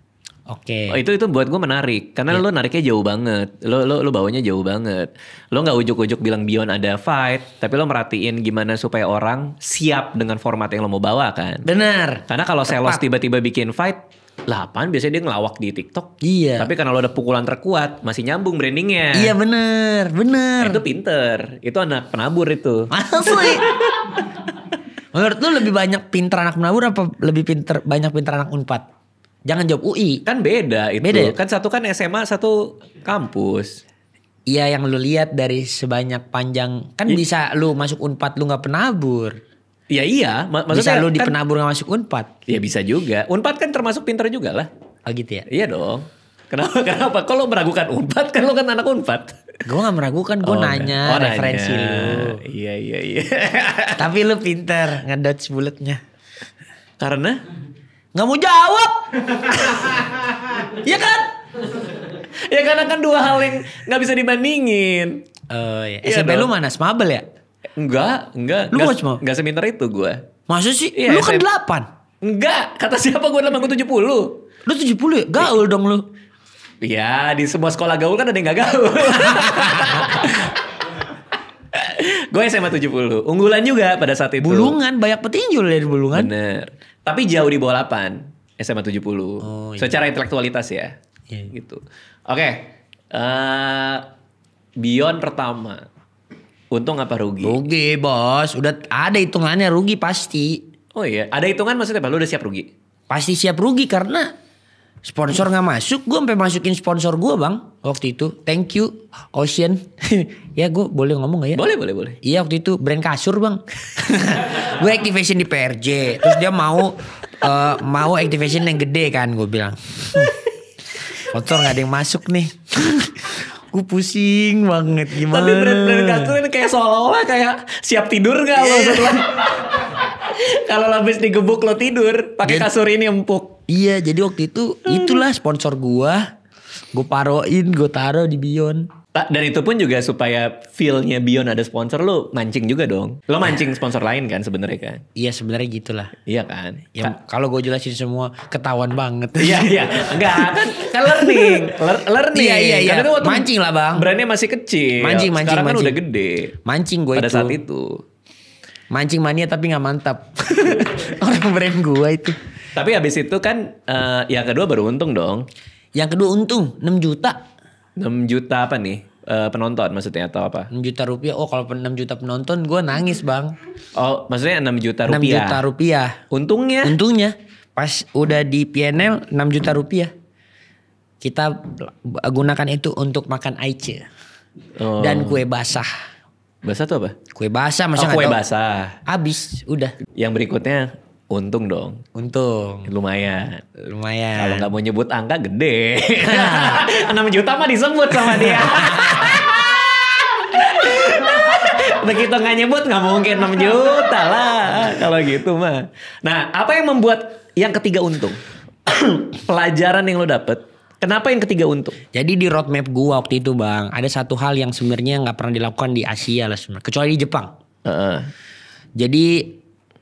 Oke. Oh, itu buat gue menarik karena lo nariknya jauh banget. Lo bawanya jauh banget. Lo nggak ujuk-ujuk bilang Beyond ada fight, tapi lo merhatiin gimana supaya orang siap dengan format yang lo mau bawa kan. Benar. Karena kalau Selos tiba-tiba bikin fight, lah apaan biasanya dia ngelawak di TikTok. Iya. Tapi karena lo ada pukulan terkuat, masih nyambung brandingnya. Iya bener. Nah, itu pinter. Itu anak penabur itu. Asli. Menurut lu lebih banyak pinter anak penabur apa lebih banyak pinter anak Unpad? Jangan jawab UI. Kan beda itu. Beda ya? Kan satu kan SMA, satu kampus. Iya yang lu lihat dari sebanyak panjang. Kan bisa lu masuk Unpad lu gak penabur. Ya iya. Bisa Maksudnya lu di kan, penabur gak masuk Unpad. ya bisa juga. Unpad kan termasuk pinter juga lah. Oh gitu ya. Iya dong. Kenapa? Kalau meragukan Unpad kan lo kan anak Unpad. Gue gak meragukan. Gue nanya referensi lu. Iya. Tapi lu pinter ngedodge bulletnya. Karena? Gak mau jawab. Iya kan? Ya karena kan 2 hal yang gak bisa dibandingin. Oh iya. Iya SMP lu dong. mana? Smabel ya? Enggak. Lu mau cuma? Enggak seminter itu gue. Masa sih? Iya, Lu kan SMP. 8. Enggak. Kata siapa gue dalam gue 70. Lu 70 ya? Gaul dong lu. Ya di semua sekolah gaul kan ada yang gak gaul. Gue SMA 70. Unggulan juga pada saat itu. Bulungan. Banyak petinju dari Bulungan. Bener. Tapi jauh di bawah 8. SMA 70. Oh, iya. Secara intelektualitas ya. Iya. Gitu. Oke. Beyond pertama. Untung apa rugi? Rugi bos. Udah ada hitungannya rugi pasti. Oh iya. Ada hitungan maksudnya apa? Lu udah siap rugi? Pasti siap rugi karena sponsor gak masuk. Gue sampai masukin sponsor gue bang. Waktu itu. Thank you Ocean. Ya gue boleh ngomong gak ya? Boleh. Iya waktu itu brand kasur bang. Gue activation di PRJ. Terus dia mau activation yang gede kan. Gue bilang. Sponsor gak ada yang masuk nih. Gue pusing banget gimana. Tapi brand kasur ini kayak seolah-olah kayak siap tidur gak lo setelah. Kalau habis digebuk lo tidur. Pakai kasur ini empuk. Iya jadi waktu itu itulah sponsor gue. Gue paroin, gue taruh di Beyond. Dan itu pun juga supaya feel-nya Beyond ada sponsor, lo mancing juga dong. Lo mancing sponsor lain kan sebenarnya kan? Iya sebenarnya gitulah. Iya kan? Ya, kalau gue jelasin semua ketahuan banget. Iya. Enggak kan learning. Learning. Iya. Karena itu waktu Mancing lah bang. Brandnya masih kecil. Mancing. Sekarang kan udah gede. Mancing gue itu. Pada saat itu. Mancing mania tapi gak mantap. Orang brand gue itu. Tapi habis itu kan yang kedua baru untung dong. Yang kedua untung 6 juta. 6 juta apa nih? Penonton maksudnya atau apa? 6 juta rupiah. Oh kalau 6 juta penonton gue nangis bang. Oh maksudnya 6 juta 6 rupiah. juta rupiah. Untungnya Pas udah di PNL 6 juta rupiah. Kita gunakan itu untuk makan aice. Oh. Dan kue basah. Basah tuh apa? Kue basah masa Kue nggak tahu? basah. Habis udah. Yang berikutnya untung dong. Untung. Lumayan. Kalau nggak mau nyebut angka gede. 6 juta mah disebut sama dia. Begitu nggak nyebut nggak mungkin 6 juta lah. Kalau gitu mah. Nah apa yang membuat yang ketiga untung? Pelajaran yang lo dapet. Kenapa yang ketiga untung? Jadi di roadmap gua waktu itu bang, ada satu hal yang sebenarnya nggak pernah dilakukan di Asia lah sebenarnya, kecuali di Jepang. Jadi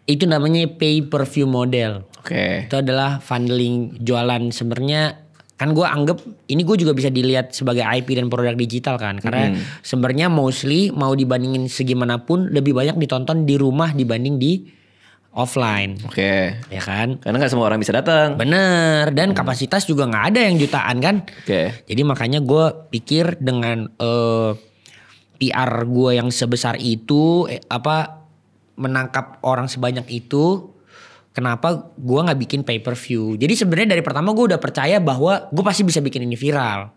itu namanya pay per view model. Oke. Itu adalah funneling jualan sebenarnya. Kan gue anggap ini gue juga bisa dilihat sebagai IP dan produk digital kan. Karena sebenarnya mostly mau dibandingin segimanapun lebih banyak ditonton di rumah dibanding di offline. Oke. Ya kan? Karena nggak semua orang bisa datang. Bener. Dan kapasitas juga nggak ada yang jutaan kan. Oke. Jadi makanya gue pikir dengan PR gue yang sebesar itu menangkap orang sebanyak itu, kenapa gue nggak bikin pay per view? Jadi sebenarnya dari pertama gue udah percaya bahwa gue pasti bisa bikin ini viral.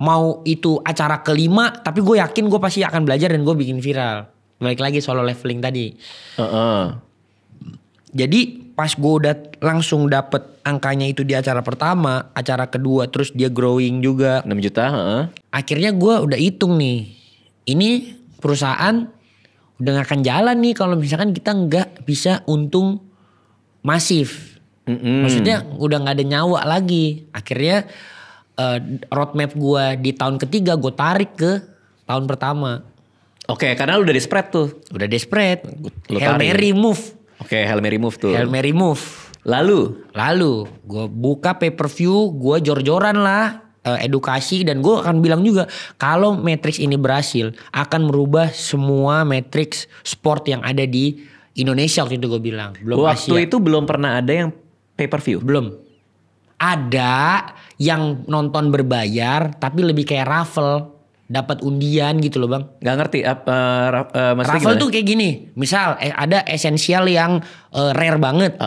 Mau itu acara kelima, tapi gue yakin gue pasti akan belajar dan gue bikin viral. Balik lagi soal leveling tadi. Jadi pas gue udah langsung dapet angkanya itu di acara pertama, acara kedua, terus dia growing juga. 6 juta. Akhirnya gue udah hitung nih, ini perusahaan udah gak akan jalan nih kalau misalkan kita nggak bisa untung masif. Maksudnya udah nggak ada nyawa lagi. Akhirnya roadmap gue di tahun ketiga gue tarik ke tahun pertama. Oke, karena lu udah desperate tuh. Udah desperate. Lu Hail tarik. Mary move. Oke, Hail Mary move tuh. Hail Mary move. Lalu gue buka pay per view, gue jor-joran lah. Edukasi dan gue akan bilang juga kalau Matrix ini berhasil akan merubah semua Matrix sport yang ada di Indonesia waktu itu gue bilang. Belum Waktu Asia. itu belum pernah ada yang pay per view. Belum. Ada yang nonton berbayar tapi lebih kayak raffle, dapat undian gitu loh bang. Gak ngerti maksudnya Raffle gimana? tuh kayak gini, misal ada esensial yang rare banget.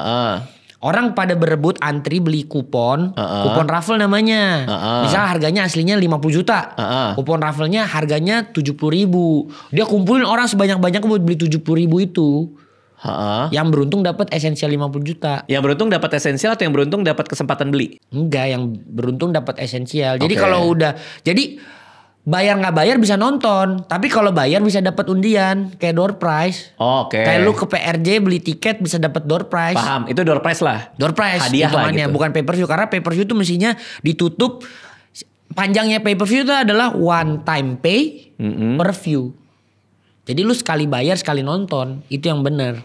Orang pada berebut antri beli kupon, kupon raffle namanya. Misal harganya aslinya 50 juta. Kupon rafflenya harganya 70.000. Dia kumpulin orang sebanyak-banyaknya buat beli 70.000 itu. Yang beruntung dapat esensial 50 juta. Yang beruntung dapat esensial atau yang beruntung dapat kesempatan beli? Enggak, yang beruntung dapat esensial. Jadi Oke. kalau udah, jadi bayar nggak bayar bisa nonton, tapi kalau bayar bisa dapat undian kayak door prize. Oke. Kayak lu ke PRJ beli tiket bisa dapat door prize. Paham, itu door prize lah. Door prize Hadiah lah hitungannya, gitu. bukan pay per view, karena pay per view itu mestinya ditutup. Panjangnya pay per view itu adalah one time pay per view. Jadi lu sekali bayar sekali nonton, itu yang benar.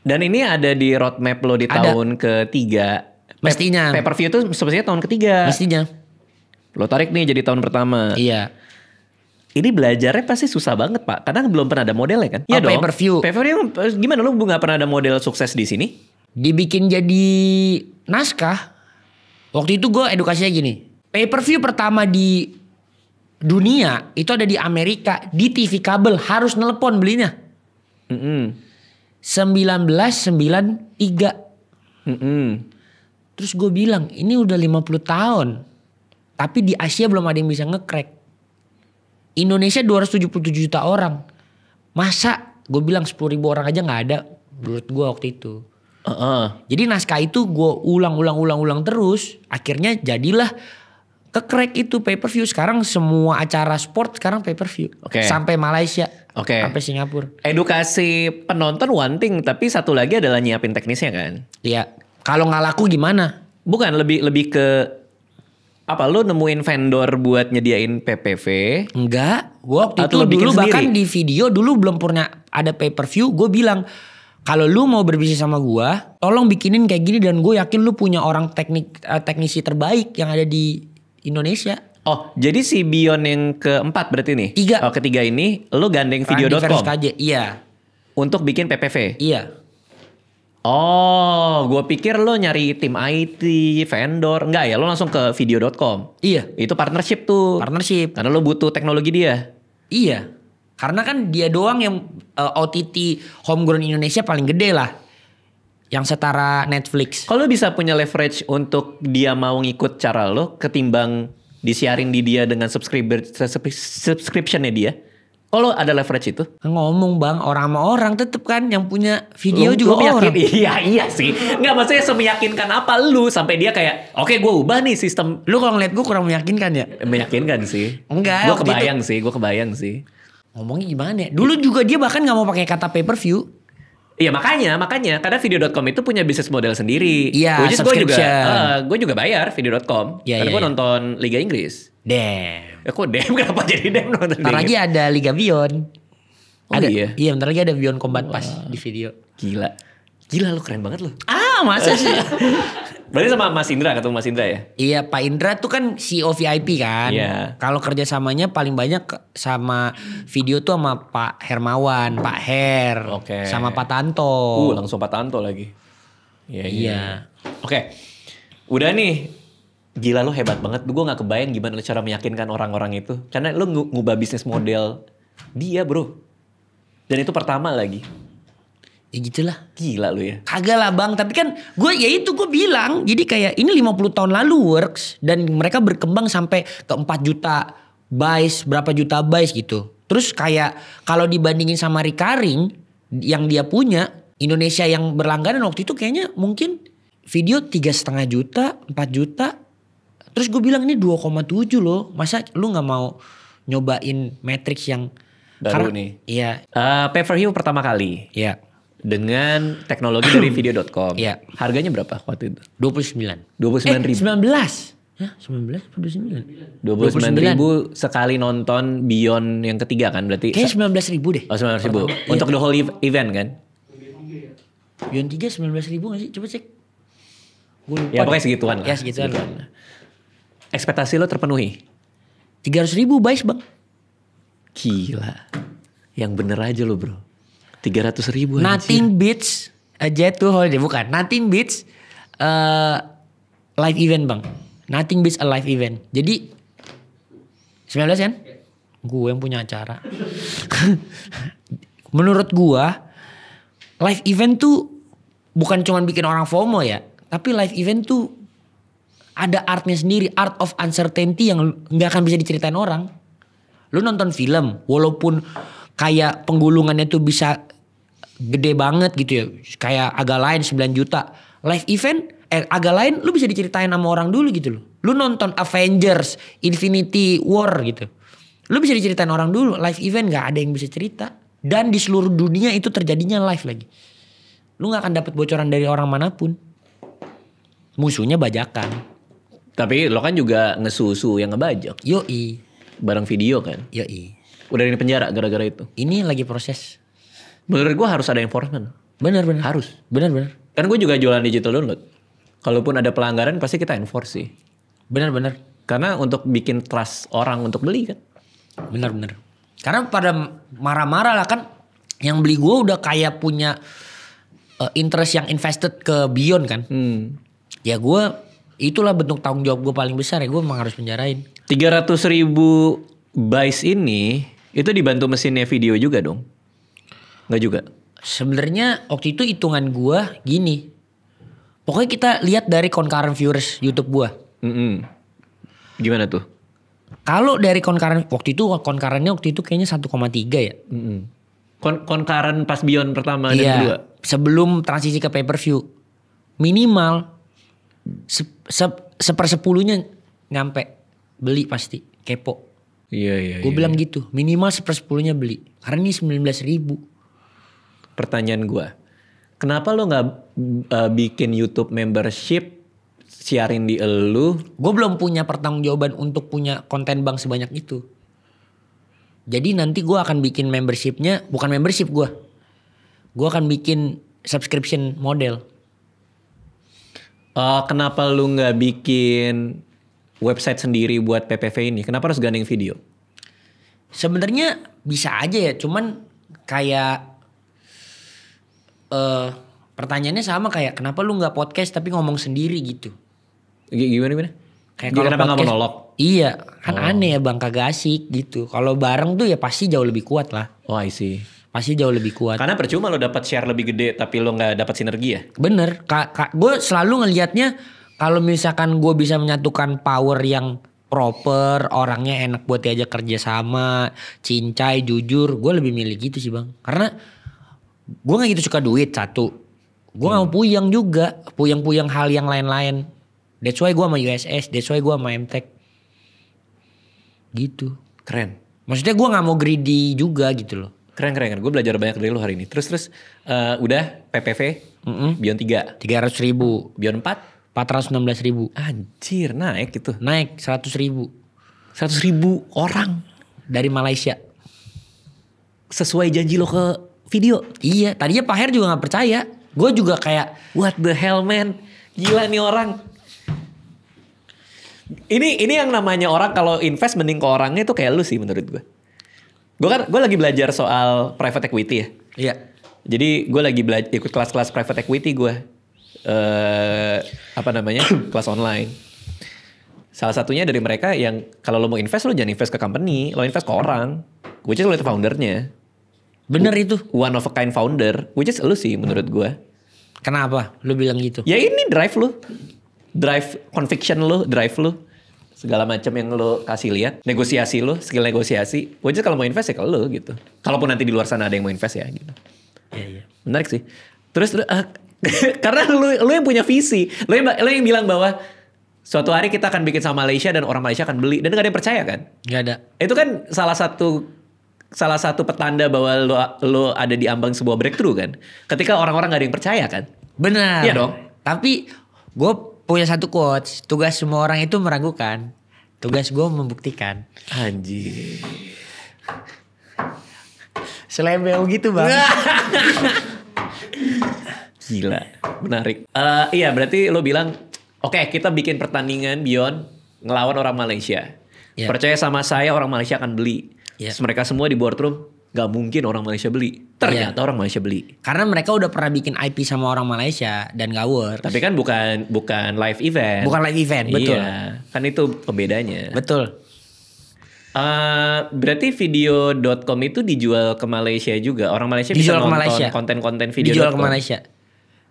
Dan ini ada di roadmap lo di Ada. tahun ketiga. Mestinya. Pay per view itu sebenarnya tahun ketiga. Mestinya. Lo tarik nih jadi tahun pertama. Iya. Ini belajarnya pasti susah banget pak, karena belum pernah ada modelnya kan? Iya dong. Pay per view. Pay per view gimana lu nggak pernah ada model sukses di sini? Dibikin jadi naskah. Waktu itu gue edukasinya gini. Pay per view pertama di dunia itu ada di Amerika, di TV kabel, harus nelepon belinya. 1993. Terus gue bilang ini udah 50 tahun. Tapi di Asia belum ada yang bisa nge-crack. Indonesia 277 juta orang. Masa gue bilang 10.000 orang aja gak ada. Menurut gue waktu itu. Jadi naskah itu gue ulang terus. Akhirnya jadilah ke-crack itu pay per view. Sekarang semua acara sport sekarang pay per view. Oke. Sampai Malaysia. Oke. Sampai Singapura. Edukasi penonton one thing, tapi satu lagi adalah nyiapin teknisnya kan? Iya. Kalau nggak laku gimana? Bukan, lebih ke Apa lu nemuin vendor buat nyediain PPV? Enggak, gue waktu itu Atau lo bikin dulu bahkan sendiri? di video dulu belum pernah ada pay per view. Gue bilang kalau lu mau berbisnis sama gue, tolong bikinin kayak gini dan gue yakin lu punya orang teknisi terbaik yang ada di Indonesia. Oh, jadi si Bion yang keempat berarti nih? 3. Oh, ketiga ini lu gandeng Randy Versus video.com KJ, iya, untuk bikin PPV? iya. Oh, gue pikir lo nyari tim IT, vendor. Enggak ya, lo langsung ke video.com. Iya. Itu partnership tuh. Partnership. Karena lo butuh teknologi dia. Iya. Karena kan dia doang yang OTT homegrown Indonesia paling gede lah. Yang setara Netflix. Kalau bisa punya leverage untuk dia mau ngikut cara lo ketimbang disiarin di dia dengan subscriptionnya dia. Kalau ada leverage itu? Ngomong bang, orang sama orang tetep kan yang punya video Lo juga orang. Iya sih. Nggak, maksudnya semeyakinkan apa lu sampai dia kayak, oke gue ubah nih sistem. Lu kalau ngeliat gue kurang meyakinkan ya? Meyakinkan sih. Enggak, Gue waktu kebayang sih. Ngomongnya gimana ya? Dulu juga dia bahkan gak mau pakai kata pay per view. Iya makanya karena video.com itu punya bisnis model sendiri. Iya, Which is subscription. gue juga bayar video.com Iya, karena iya, gue iya. nonton Liga Inggris. Damn. Ya kok Dem kenapa jadi Dem nonton Ntar Liga lagi ada Liga Beyond. Oh, Ada, iya? Iya bentar lagi ada Beyond Combat Pass di video. Gila lu keren banget lu. Ah masa sih? Berarti sama Mas Indra, ketemu Mas Indra ya? Iya Pak Indra tuh kan CEO VIP kan. Iya. Kalau kerjasamanya paling banyak sama video tuh sama Pak Hermawan, Pak Her, Oke. sama Pak Tanto. Langsung Pak Tanto lagi. Iya. Oke. Udah nih. Gila lu hebat banget. Gue gak kebayang gimana lu cara meyakinkan orang-orang itu. Karena lu ngubah bisnis model dia bro. Dan itu pertama lagi. Ya gitulah. Gila lu ya. Kagak lah bang, tapi kan gue bilang. Jadi kayak ini 50 tahun lalu works. Dan mereka berkembang sampai ke 4 juta buys, berapa juta buys gitu. Terus kayak kalau dibandingin sama recurring yang dia punya, Indonesia yang berlangganan waktu itu kayaknya mungkin video 3,5 juta, 4 juta. Terus gue bilang ini 2,7 loh. Masa lu gak mau nyobain matrix yang Baru nih. Iya. Pay per view pertama kali. Iya. Dengan teknologi dari video.com. Iya. Harganya berapa waktu itu? 29. 29.000. 19. Ya 19 atau 29? 29.000 sekali nonton Beyond yang ketiga kan berarti? Kayaknya 19.000 deh. Oh 19.000. Untuk the whole event kan? Beyond 3 19.000 gak sih? Coba cek. Gue lupa. Ya pokoknya segituan lah. Ya segituan lah. Ekspektasi lo terpenuhi? 300.000 buys bang. Gila. Yang bener aja lo bro. 300.000 Nothing beats a jet to holiday. Bukan. Nothing beats live event bang. Nothing beats a live event. Jadi 19 kan? Gue yang punya acara. Menurut gue live event tuh bukan cuma bikin orang FOMO ya. Tapi live event tuh ada artnya sendiri. Art of uncertainty yang gak akan bisa diceritain orang. Lu nonton film walaupun kayak penggulungannya tuh bisa gede banget gitu ya. Kayak agak lain 9 juta. Live event agak lain lu bisa diceritain sama orang dulu gitu loh. Lu nonton Avengers, Infinity War gitu. Lu bisa diceritain orang dulu. Live event gak ada yang bisa cerita. Dan di seluruh dunia itu terjadinya live lagi. Lu gak akan dapat bocoran dari orang manapun. Musuhnya bajakan. Tapi lo kan juga ngesusu yang ngebajak. Yoi. Bareng video kan. Yoi. Udah di penjara gara-gara itu. Ini lagi proses. Menurut gue harus ada enforcement. Bener. Harus. Bener. Kan gue juga jualan digital download. Kalaupun ada pelanggaran pasti kita enforce sih. Bener. Karena untuk bikin trust orang untuk beli kan. Bener. Karena pada marah-marah lah kan. Yang beli gue udah kayak punya interest yang invested ke Beyond kan. Ya gue itulah bentuk tanggung jawab gue paling besar ya. Gue memang harus penjarain. 300.000 buys ini itu dibantu mesinnya video juga dong? Nggak juga? Sebenarnya waktu itu hitungan gue gini. Pokoknya kita lihat dari concurrent viewers YouTube gue. Gimana tuh? Kalau dari concurrent concurrentnya waktu itu kayaknya 1,3 ya. Concurrent pas Beyond pertama dan kedua? Sebelum transisi ke pay per view. Minimal sepersepuluhnya nyampe. Beli pasti. Kepo. Iya. Gue bilang gitu. Minimal sepersepuluhnya beli. Karena ini 19.000. Pertanyaan gue. Kenapa lo gak bikin YouTube membership siarin di elu. Gue belum punya pertanggungjawaban untuk punya konten bank sebanyak itu. Jadi nanti gue akan bikin membershipnya, bukan membership gue akan bikin subscription model. Kenapa lu nggak bikin website sendiri buat PPV ini? Kenapa harus gandeng video? Sebenarnya bisa aja ya, cuman kayak pertanyaannya sama kayak kenapa lu nggak podcast tapi ngomong sendiri gitu? Gimana? Kayak Kenapa nggak podcast- monolog? Iya, kan aneh ya bang, kagak asik gitu. Kalau bareng tuh ya pasti jauh lebih kuat lah. Oh I see. Pasti jauh lebih kuat. Karena percuma lo dapat share lebih gede tapi lo nggak dapat sinergi ya? Bener, gue selalu ngelihatnya kalau misalkan gue bisa menyatukan power yang proper, orangnya enak buat diajak kerja sama, cincai, jujur, gue lebih milih gitu sih bang. Karena gue nggak gitu suka duit satu, gue nggak mau puyang juga, puyang hal yang lain-lain. That's why gue sama USS, that's why gue sama MTech, gitu. Keren. Maksudnya gue nggak mau greedy juga gitu loh. Keren. Gue belajar banyak dari lo hari ini. Terus udah PPV, Beyond 3. 300.000, Beyond 4. 416.000. Anjir naik gitu. Naik 100.000 100.000 orang. dari Malaysia. Sesuai janji lo ke video. Iya, tadinya Pak Her juga gak percaya. Gue juga kayak, What the hell man. Gila nih orang. Ini yang namanya orang kalau invest mending ke orangnya itu kayak lu sih menurut gue. Gue lagi belajar soal private equity ya. iya, Jadi gue lagi ikut kelas-kelas private equity gue. Kelas online. Salah satunya dari mereka yang kalau lo mau invest lo jangan invest ke company, lo invest ke orang. Which is lo itu foundernya. bener itu. One of a kind founder, which is lo sih menurut gue. Kenapa lu bilang gitu? Ya ini drive lo. Drive conviction lo, drive lo. Segala macam yang lo kasih lihat. Negosiasi lo, skill negosiasi. Which is kalau mau invest ya ke lo gitu. Kalaupun nanti di luar sana ada yang mau invest ya gitu. Iya. Menarik sih. Terus karena lu yang punya visi, lu yang bilang bahwa suatu hari kita akan bikin sama Malaysia dan orang Malaysia akan beli dan gak ada yang percaya kan? Gak ada. Itu kan salah satu petanda bahwa lu ada di ambang sebuah breakthrough kan? Ketika orang-orang gak ada yang percaya kan? Benar. Iya dong. Tapi gue punya satu quotes. Tugas semua orang itu meragukan. Tugas gue membuktikan. Anjir. Selebel gitu bang. Gila, menarik. Iya, berarti lo bilang, oke, kita bikin pertandingan Beyond ngelawan orang Malaysia. Iya. Percaya sama saya, orang Malaysia akan beli. Iya. Terus mereka semua di boardroom, gak mungkin orang Malaysia beli. Ternyata orang Malaysia beli. Karena mereka udah pernah bikin IP sama orang Malaysia dan gak work. Tapi kan bukan live event. Bukan live event, betul. Iya, kan itu pembedanya. Betul. Berarti video.com itu dijual ke Malaysia juga. Orang Malaysia Dijual bisa ke nonton Malaysia. konten-konten video.com. Dijual ke Malaysia.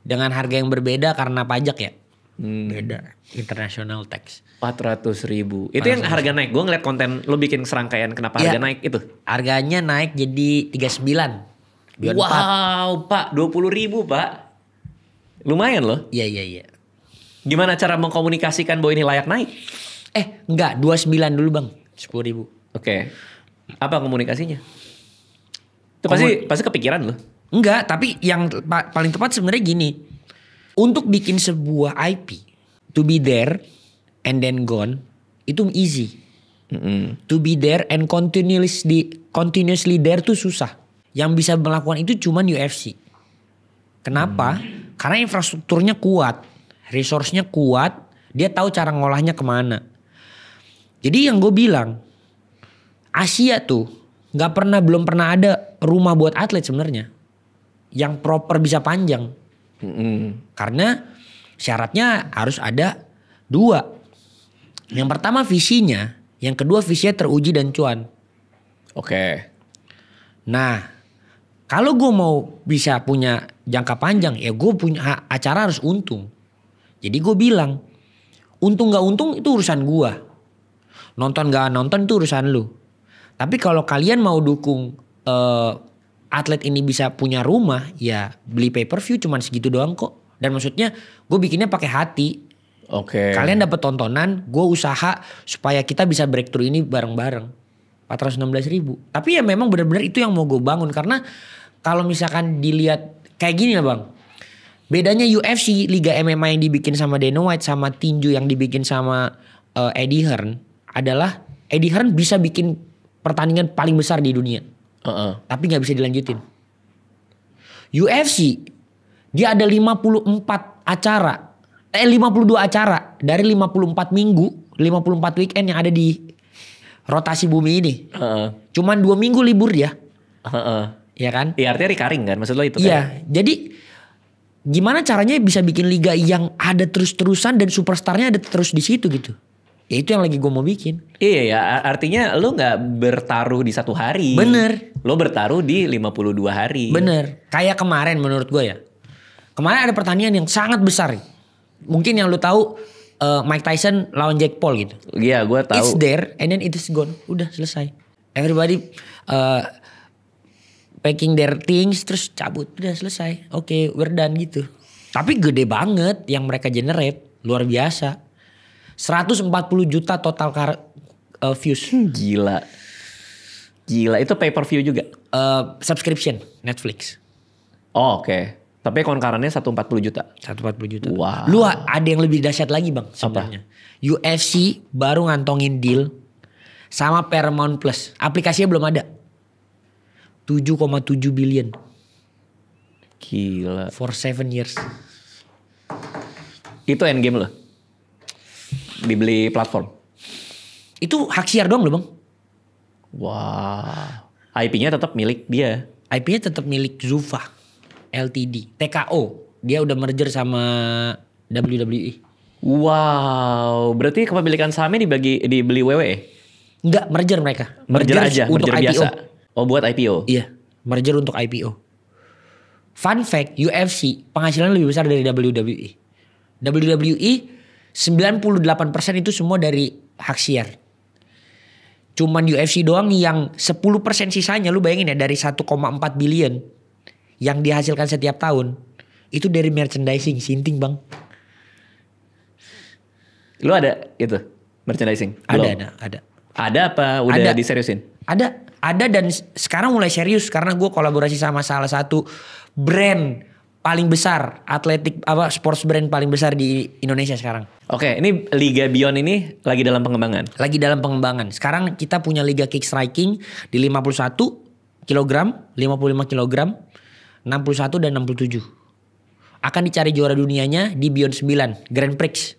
Dengan harga yang berbeda karena pajak ya. Hmm. Beda. International tax. 400.000. Itu yang harga naik. Gue ngeliat konten lo bikin serangkaian kenapa Iya. harga naik itu. Harganya naik jadi 39. Beyond 4. Wow, Pak, 20.000, Pak. Lumayan loh. Iya. Gimana cara mengkomunikasikan bahwa ini layak naik? Enggak, 29 dulu bang. 10.000. Oke. Apa komunikasinya? Itu pasti kepikiran loh. Enggak, tapi yang paling tepat sebenarnya gini. Untuk bikin sebuah IP, to be there and then gone, itu easy. To be there and continuously there tuh susah. Yang bisa melakukan itu cuman UFC. Kenapa? Karena infrastrukturnya kuat, resource-nya kuat, dia tahu cara ngolahnya kemana. Jadi yang gue bilang, Asia tuh belum pernah ada rumah buat atlet sebenarnya yang proper bisa panjang. Karena syaratnya harus ada 2. Yang pertama visinya, yang kedua visinya teruji dan cuan. Oke. Nah, kalau gue mau bisa punya jangka panjang, ya gue punya acara harus untung. Jadi gue bilang, untung gak untung itu urusan gue. Nonton gak nonton itu urusan lu. Tapi kalau kalian mau dukung atlet ini bisa punya rumah, ya beli pay per view cuman segitu doang kok. Dan maksudnya gue bikinnya pakai hati. Oke. Kalian dapat tontonan, gue usaha supaya kita bisa breakthrough ini bareng-bareng. 416.000. Tapi ya memang benar-benar itu yang mau gue bangun. Karena kalau misalkan dilihat kayak gini lah bang. Bedanya UFC, Liga MMA yang dibikin sama Dana White sama tinju yang dibikin sama Eddie Hearn adalah Eddie Hearn bisa bikin pertandingan paling besar di dunia. Tapi gak bisa dilanjutin. UFC, dia ada 52 acara dari 54 minggu, 54 weekend yang ada di rotasi bumi ini. Cuman 2 minggu libur dia. Ya kan? Iya, artinya recurring kan, maksud lo itu Iya, kan? jadi gimana caranya bisa bikin liga yang ada terus-terusan dan superstarnya ada terus di situ gitu. Ya itu yang lagi gue mau bikin. Iya ya, artinya lo gak bertaruh di 1 hari. Bener. Lo bertaruh di 52 hari. Bener. Kayak kemarin menurut gue ya. Kemarin ada pertandingan yang sangat besar. Mungkin yang lo tahu Mike Tyson lawan Jake Paul gitu. Iya, gue tahu. It's there and then it is gone. Udah selesai. Everybody packing their things terus cabut. Udah selesai. Oke, we're done gitu. Tapi gede banget yang mereka generate. Luar biasa. 140 juta total views. Gila. Itu pay per view juga? Subscription Netflix. Oh, oke. Tapi concurrentnya 140 juta. 140 juta. Wow. Lu ada yang lebih dahsyat lagi bang sebenarnya. UFC baru ngantongin deal sama Paramount Plus. Aplikasinya belum ada. 7,7 billion. Gila. For 7 years. Itu endgame lo? Dibeli platform? Itu hak siar doang loh bang. Wah. IP-nya tetap milik dia. IP-nya tetap milik Zuffa Ltd. TKO. Dia udah merger sama WWE. Wow. Berarti kepemilikan sahamnya dibeli WWE? Enggak, merger mereka. Merger aja, untuk merger IPO. biasa. Oh, buat IPO. Iya, merger untuk IPO. Fun fact, UFC penghasilan lebih besar dari WWE. WWE 98% itu semua dari hak siar. Cuman UFC doang yang 10% sisanya, lu bayangin ya, dari 1,4 billion yang dihasilkan setiap tahun itu dari merchandising. Sinting bang. Lu ada itu merchandising? Belum? Ada. Ada apa? Udah diseriusin? Ada dan sekarang mulai serius karena gue kolaborasi sama salah satu brand paling besar sports brand paling besar di Indonesia sekarang. Oke, ini Liga Beyond ini lagi dalam pengembangan. Lagi dalam pengembangan. Sekarang kita punya Liga Kick Striking di 51 kg, 55 kg, 61 dan 67. Akan dicari juara dunianya di Beyond 9 Grand Prix.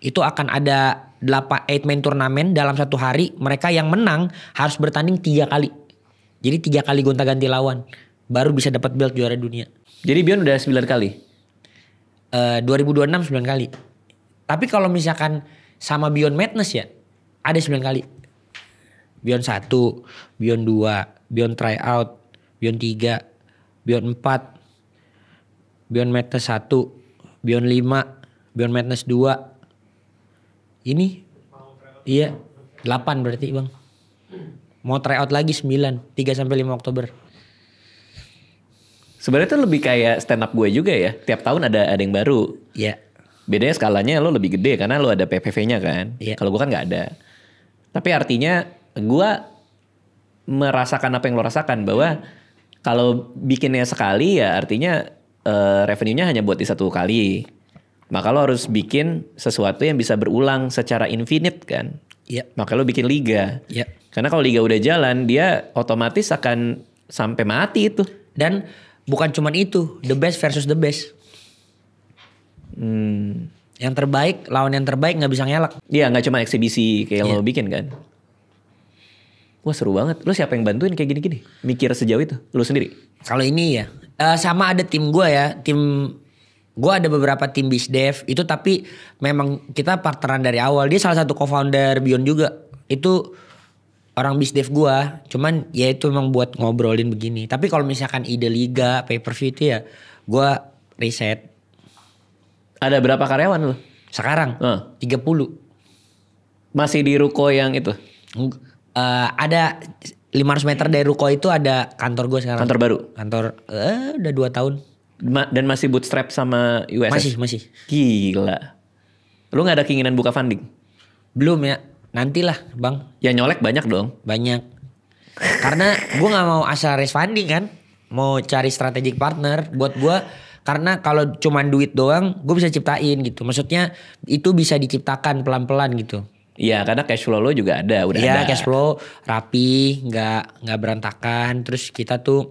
Itu akan ada 8 main turnamen dalam satu hari. Mereka yang menang harus bertanding 3 kali. Jadi 3 kali gonta-ganti lawan. Baru bisa dapat belt juara dunia. Jadi Beyond udah 9 kali? 2026 9 kali. Tapi kalau misalkan sama Beyond Madness ya, ada 9 kali. Beyond 1, Beyond 2, Beyond Tryout, Beyond 3, Beyond 4, Beyond Madness 1, Beyond 5, Beyond Madness 2. Ini, iya, 8 berarti bang. Mau tryout lagi 9, 3-5 Oktober. Sebenarnya itu lebih kayak stand up gue juga ya. Tiap tahun ada yang baru. Iya. Bedanya skalanya lo lebih gede karena lo ada PPV-nya kan. Iya. Kalau gue kan nggak ada. Tapi artinya gue merasakan apa yang lo rasakan, bahwa kalau bikinnya sekali ya artinya revenue-nya hanya buat di satu kali. Maka lo harus bikin sesuatu yang bisa berulang secara infinite kan. Iya. Maka lo bikin liga. Iya. Karena kalau liga udah jalan, dia otomatis akan sampai mati itu. Dan bukan cuman itu, the best versus the best. Yang terbaik lawan yang terbaik nggak bisa ngelak. Iya, nggak cuma eksibisi kayak lo bikin kan. Wah seru banget. Lo siapa yang bantuin kayak gini-gini? Mikir sejauh itu? Lo sendiri? Kalau ini ya, sama ada tim gue ya. Gue ada beberapa tim bisdev itu, tapi memang kita partneran dari awal. Dia salah satu co-founder Beyond juga. Itu orang bisdev gue. Cuman ya itu memang buat ngobrolin begini. Tapi kalau misalkan ide liga, pay per view itu ya gue riset. Ada berapa karyawan lo? Sekarang 30. Masih di ruko yang itu? Ada 500 meter dari ruko itu ada kantor gue sekarang. Kantor baru? Kantor udah 2 tahun. Dan masih bootstrap sama USS? Masih. Gila. Lu gak ada keinginan buka funding? Belum ya. Nantilah bang. Ya nyolek banyak dong. Banyak. Karena gue gak mau asal raise funding kan. Mau cari strategic partner. Buat gue Karena kalau cuman duit doang, gue bisa ciptain gitu. Maksudnya itu bisa diciptakan pelan-pelan gitu. Iya, karena cash flow lo juga ada, udah Iya, ada. cash flow rapi, nggak berantakan. Terus kita tuh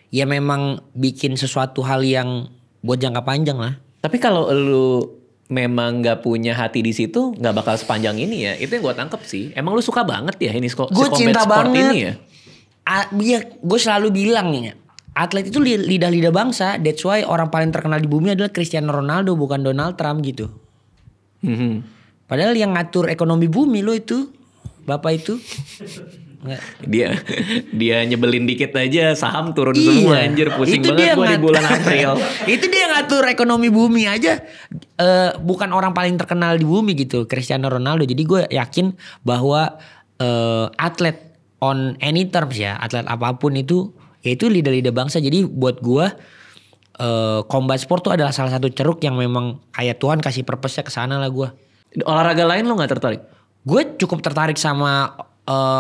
ya memang bikin sesuatu hal yang buat jangka panjang lah. Tapi kalau lu memang nggak punya hati di situ, nggak bakal sepanjang ini ya. Itu yang gue tangkep sih. Emang lu suka banget ya ini Gue combat cinta sport banget. ini ya? Iya, gue selalu bilang ya, atlet itu lidah-lidah bangsa. That's why orang paling terkenal di bumi adalah Cristiano Ronaldo, bukan Donald Trump gitu. Padahal yang ngatur ekonomi bumi lo itu, bapak itu. Nggak. Dia nyebelin dikit aja saham turun semua anjir, pusing Itu banget dia gue di bulan April. Itu dia ngatur ekonomi bumi aja. Bukan orang paling terkenal di bumi gitu, Cristiano Ronaldo. Jadi gue yakin bahwa atlet on any terms ya, atlet apapun itu, ya itu lidah-lidah bangsa. Jadi buat gue combat sport tuh adalah salah satu ceruk yang memang kayak Tuhan kasih purpose-nya ke sana lah gue. Olahraga lain lo nggak tertarik? Gue cukup tertarik sama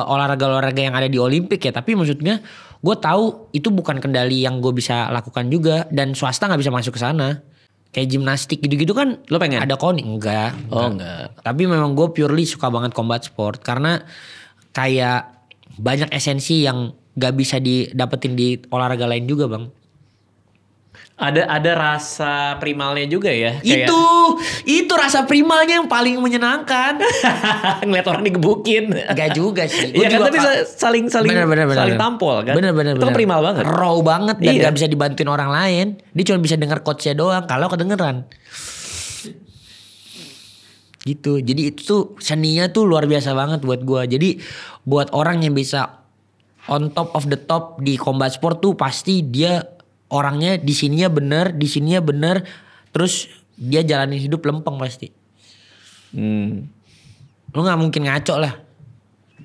olahraga-olahraga yang ada di Olimpik ya, tapi maksudnya gue tahu itu bukan kendali yang gue bisa lakukan juga, dan swasta nggak bisa masuk ke sana. Kayak gimnastik gitu-gitu kan, Lo pengen? ada KONI enggak? Oh enggak. Tapi memang gue purely suka banget combat sport karena kayak banyak esensi yang gak bisa didapetin di olahraga lain juga bang. Ada rasa primalnya juga ya. Kayak Itu rasa primalnya yang paling menyenangkan. ngeliat orang digebukin. Enggak juga sih. Iya kan, tapi saling Bener. saling tampol kan. Bener. Itu kan primal banget. Raw banget dan Iya. gak bisa dibantuin orang lain. Dia cuma bisa denger coachnya doang kalau kedengeran. Gitu. Jadi itu tuh seninya tuh luar biasa banget buat gua. Jadi buat orang yang bisa on top of the top di combat sport tuh pasti dia orangnya di sininya bener, terus dia jalanin hidup lempeng pasti. Lu nggak mungkin ngaco lah.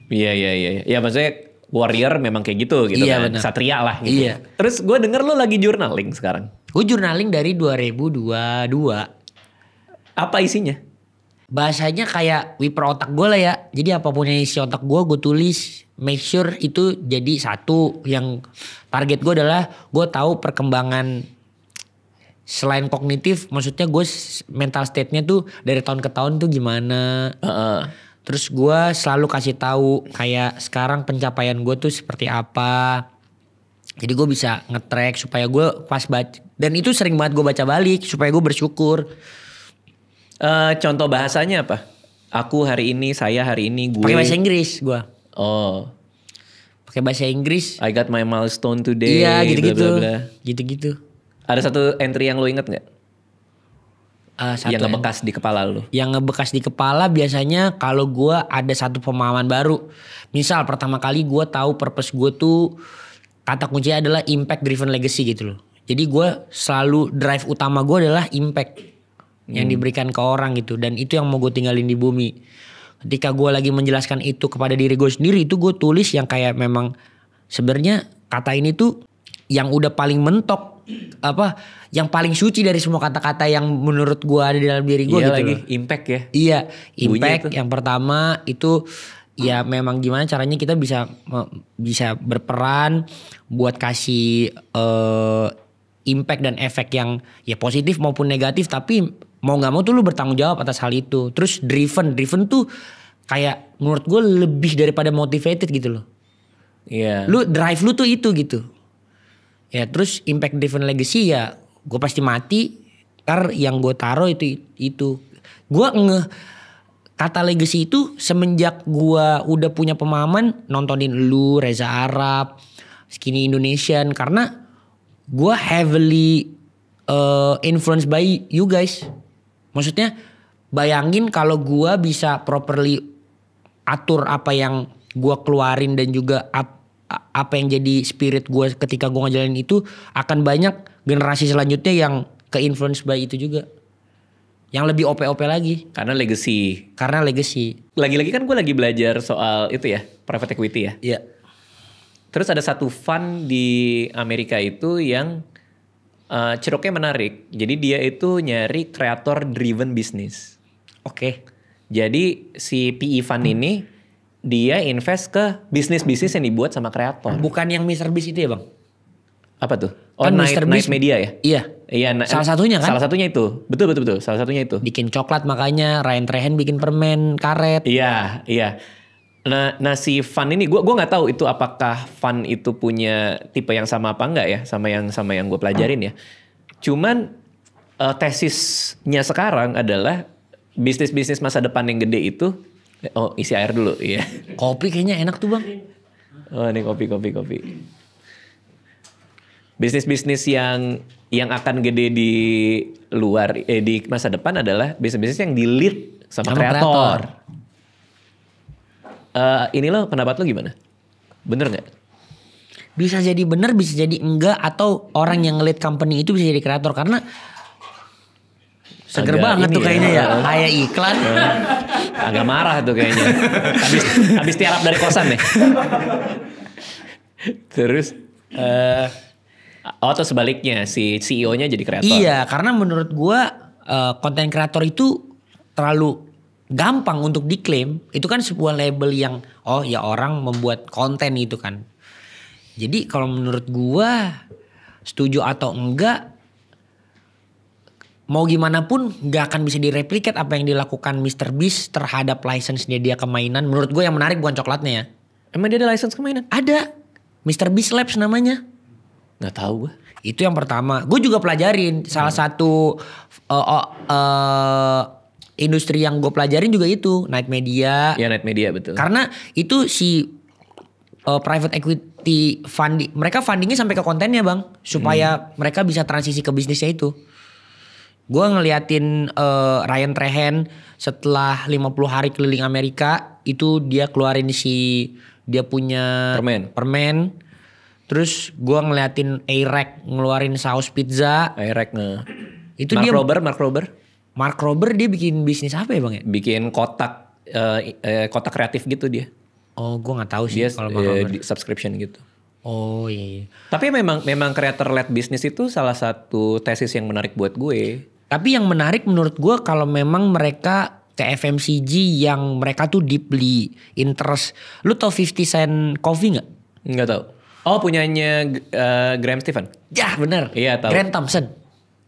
Iya. Ya maksudnya warrior memang kayak gitu Iya, kan. bener. Satria lah gitu. Iya. Terus gue denger lo lagi journaling sekarang. Gue journaling dari 2022. Apa isinya? Bahasanya kayak wiper otak gue lah ya. Jadi apapun yang isi otak gue tulis. Make sure itu jadi satu. Yang target gue adalah gue tahu perkembangan selain kognitif. Maksudnya gue mental state-nya tuh dari tahun ke tahun tuh gimana. Terus gue selalu kasih tahu kayak sekarang pencapaian gue tuh seperti apa. Jadi gue bisa nge-track supaya gue pas baca. Dan itu sering banget gue baca balik supaya gue bersyukur. Contoh bahasanya apa? Aku hari ini, saya hari ini, gue. Pakai bahasa Inggris gue. Oh, Pakai bahasa Inggris. I got my milestone today. Iya gitu-gitu. bla, bla, bla. Gitu-gitu. Ada satu entry yang lo inget nggak? Satu Yang ngebekas di kepala lo. Yang ngebekas di kepala biasanya kalau gue ada satu pemahaman baru. Misal pertama kali gue tahu purpose gue tuh kata kuncinya adalah impact driven legacy gitu loh. Jadi gue selalu drive utama gue adalah impact yang diberikan ke orang gitu. Dan itu yang mau gue tinggalin di bumi. Ketika gue lagi menjelaskan itu kepada diri gue sendiri, itu gue tulis yang kayak memang sebenarnya kata ini tuh yang udah paling mentok, yang paling suci dari semua kata-kata yang menurut gue ada di dalam diri gue Iya gitu lagi, loh. impact ya. Iya, Bunyi impact itu. yang pertama itu ya memang gimana caranya kita bisa berperan buat kasih impact dan efek yang ya positif maupun negatif, tapi mau nggak mau tuh lu bertanggung jawab atas hal itu. Terus driven tuh kayak menurut gue lebih daripada motivated gitu loh. Iya. Lu drive lu tuh itu gitu. Ya terus impact driven legacy ya gue pasti mati karena yang gue taruh itu. Gue kata legacy itu semenjak gue udah punya pemahaman nontonin lu, Reza Arab, Skinny Indonesian, karena gue heavily influenced by you guys. Maksudnya bayangin kalau gue bisa properly atur apa yang gue keluarin dan juga apa yang jadi spirit gue ketika gue ngejalanin itu, akan banyak generasi selanjutnya yang ke-influence by itu juga. Yang lebih OP-OP lagi. Karena legacy. Lagi-lagi kan gue lagi belajar soal itu ya, private equity ya. Iya. Terus ada satu fund di Amerika itu yang ceruknya menarik. Jadi dia itu nyari creator driven business. Oke. Jadi si PE fund ini dia invest ke bisnis-bisnis yang dibuat sama kreator. Bukan yang Mr. Beast itu ya bang? Apa tuh? Oh, Kan Night MrBeast- Media ya? Iya. Iya, Salah satunya kan? Salah satunya itu. Betul. Salah satunya itu. Bikin coklat makanya Ryan Trehen bikin permen karet. Iya. Nah si Van ini gue nggak tahu itu apakah Van itu punya tipe yang sama apa enggak ya sama yang gue pelajarin ya. Cuman tesisnya sekarang adalah bisnis masa depan yang gede itu. Oh, isi air dulu, iya. Kopi kayaknya enak tuh, Bang. Oh, ini kopi. Bisnis yang akan gede di luar di masa depan adalah bisnis yang di lead sama kreator. Ini lo pendapat lo gimana? Bener nggak? Bisa jadi bener, bisa jadi enggak, atau orang yang nge-lead company itu bisa jadi kreator karena seger Agak banget ini tuh kayaknya ya. Kayak iklan. Agak marah tuh kayaknya. Habis tiarap dari kosan nih. Terus atau sebaliknya si CEO-nya jadi kreator. Iya, karena menurut gua konten kreator itu terlalu gampang untuk diklaim. Itu kan sebuah label yang orang membuat konten itu kan. Jadi kalau menurut gua setuju atau enggak, mau gimana pun gak akan bisa direplikat apa yang dilakukan MrBeast terhadap license-nya dia ke mainan. Menurut gue yang menarik bukan coklatnya ya. Emang dia ada license ke mainan? Ada. MrBeast Labs namanya. Nggak tahu gue. Itu yang pertama. Gue juga pelajarin. Salah satu industri yang gue pelajarin juga itu. Night Media. Ya Night Media betul. Karena itu si private equity funding. Mereka fundingnya sampai ke kontennya bang. Supaya mereka bisa transisi ke bisnisnya itu. Gue ngeliatin Ryan Trehen setelah 50 hari keliling Amerika. Itu dia keluarin dia punya permen. Terus gue ngeliatin A-Rack ngeluarin saus pizza. A-Rack Itu Mark Rober dia bikin bisnis apa ya bang ya? Bikin kotak kreatif gitu dia. Oh gue gak tahu sih Dia kalau Mark Rober. Subscription gitu. Oh iya. Tapi memang creator led bisnis itu salah satu tesis yang menarik buat gue. Tapi yang menarik menurut gue kalau memang mereka kayak FMCG yang mereka tuh deeply interest. Lu tau 50 Cent Coffee gak? Nggak tahu. Oh punyanya Graham Stephan? Ya bener. Iya tahu. Graham Thompson.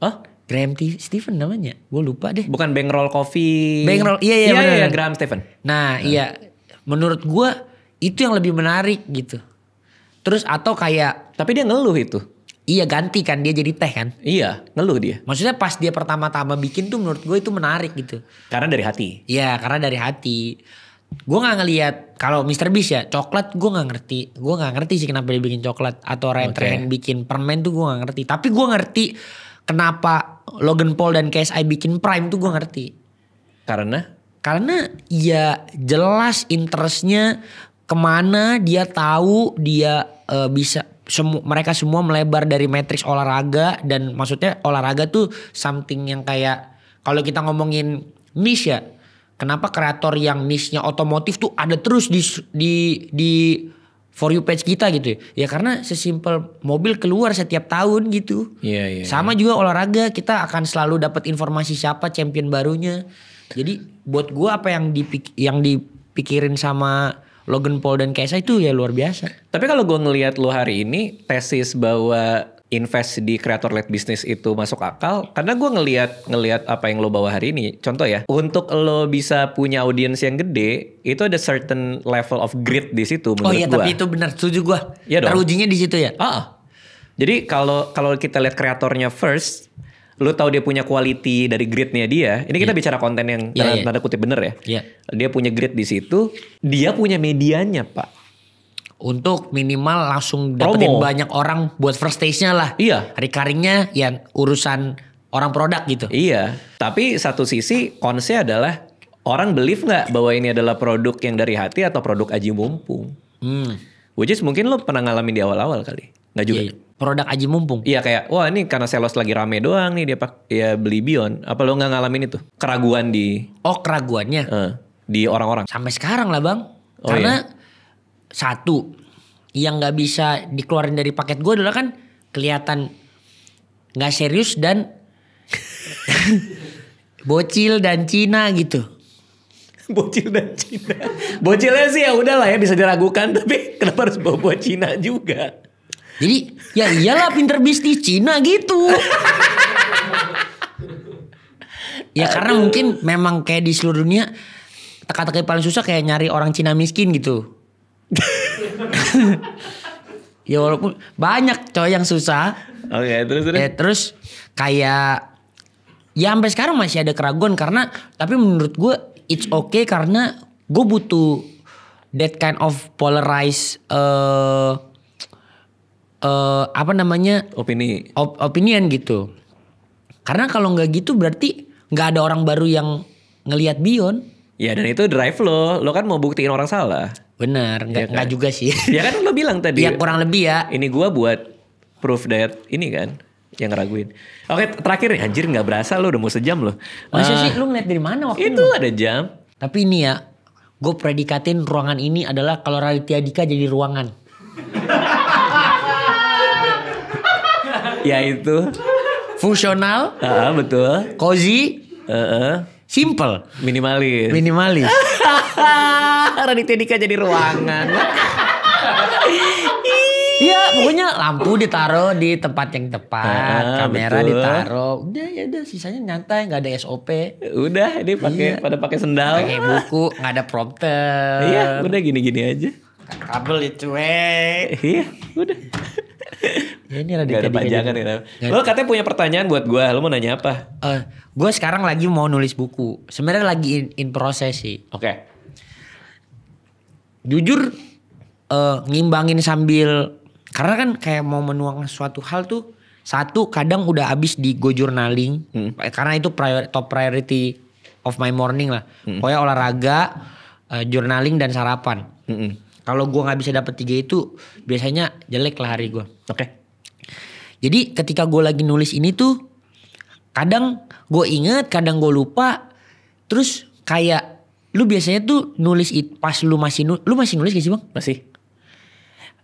Oh? Graham Stephan namanya. Gue lupa deh. Bukan Bangroll Coffee. Bangroll, iya bener. Iya Graham Stephan. Nah iya. Menurut gue itu yang lebih menarik gitu. Terus atau kayak. Tapi dia ngeluh itu. Iya ganti kan dia jadi teh kan. Iya ngeluh dia. Maksudnya pas dia pertama-tama bikin tuh menurut gue itu menarik gitu. Karena dari hati. Iya karena dari hati. Gue gak ngelihat kalau MrBeast ya coklat gue gak ngerti. Gue gak ngerti sih kenapa dia bikin coklat. Atau Ryan Trehen bikin permen tuh gue gak ngerti. Tapi gue ngerti kenapa Logan Paul dan KSI bikin Prime tuh gue ngerti. Karena ya jelas interestnya kemana, dia tahu dia bisa mereka semua melebar dari matriks olahraga. Dan maksudnya olahraga tuh something yang kayak kalau kita ngomongin niche ya, kenapa kreator yang niche-nya otomotif tuh ada terus di For You page kita gitu ya. Karena sesimpel mobil keluar setiap tahun gitu. Iya. Sama juga olahraga, kita akan selalu dapat informasi siapa champion barunya. Jadi buat gue apa yang dipikirin sama Logan Paul dan KSI itu ya luar biasa. Tapi kalau gue ngelihat lo hari ini tesis bahwa invest di creator led business itu masuk akal karena gue ngelihat apa yang lo bawa hari ini. Contoh ya, untuk lo bisa punya audiens yang gede itu ada certain level of grit di situ menurut gue. Oh iya tapi itu benar, setuju gue. Iya dong. Terujinya di situ ya. Jadi kalau kita lihat kreatornya first, lo tahu dia punya quality dari gritnya dia. Ini kita bicara konten yang tanda kutip bener ya. Iya. Dia punya grit di situ. Dia punya medianya pak. Untuk minimal langsung dapetin banyak orang buat first stage-nya lah. Iya. Recurring-nya ya urusan orang produk gitu. Iya. Tapi satu sisi konsnya adalah orang believe nggak bahwa ini adalah produk yang dari hati atau produk aji mumpung. Which is mungkin lo pernah ngalamin di awal-awal kali. Nggak juga. Iya. Produk aji mumpung. Iya kayak wah ini karena sales lagi rame doang nih dia beli Beyond. Apa lo nggak ngalamin itu? Keraguan di. Oh keraguannya. Di orang-orang. Sampai sekarang lah bang. Karena satu yang nggak bisa dikeluarin dari paket gue adalah kan kelihatan nggak serius dan bocil dan Cina gitu. Bocil dan Cina. Bocilnya sih ya udahlah ya bisa diragukan tapi kenapa harus bawa Cina juga? Jadi ya iyalah pinter bisnis Cina gitu. Ya karena mungkin memang kayak di seluruh dunia teka-teki paling susah kayak nyari orang Cina miskin gitu. Ya walaupun banyak coy yang susah. Oke, terus. Terus kayak ya sampai sekarang masih ada keraguan karena tapi menurut gue it's okay karena gue butuh that kind of polarized apa namanya Opini. opinion gitu. Karena kalau nggak gitu berarti nggak ada orang baru yang ngelihat Beyond. Ya dan itu drive lo kan mau buktiin orang salah. Bener, nggak juga sih. Ya kan lo bilang tadi. Ya kurang lebih ya. Ini gua buat proof that ini kan yang ngeraguin. Oke, terakhir nih anjir nggak berasa lo udah mau sejam lo. Masa sih lu ngeliat dari mana waktu Itu ada jam. Tapi ini ya, gue predikatin ruangan ini adalah kalau Raditya Dika jadi ruangan. Ya itu. Fungsional, Betul. cozy, simple, Minimalis. minimalis. Raditya Dika jadi ruangan. Iya, pokoknya lampu ditaruh di tempat yang tepat, kamera betul. ditaruh. Udah ya udah sisanya nyantai, nggak ada SOP. Udah ini pakai pada pakai sendal. Pakai buku, nggak ada prompter. Iya, udah gini-gini aja. Kabel itu, weh. Iya, udah. Ya ini Gak Raditya ada Dika. panjangan jadi- ya. Lo katanya punya pertanyaan buat gue. Lo mau nanya apa? Gue sekarang lagi mau nulis buku. Sebenarnya lagi in proses sih. Oke. Jujur ngimbangin sambil karena kan kayak mau menuangkan suatu hal tuh satu kadang udah habis di go journaling karena itu top priority of my morning lah. Pokoknya olahraga, journaling dan sarapan. Kalau gue nggak bisa dapet 3 itu biasanya jelek lah hari gue. Oke. Jadi ketika gue lagi nulis ini tuh kadang gue inget, kadang gue lupa. Terus kayak lu biasanya tuh nulis pas lu masih nulis gak sih bang? Masih.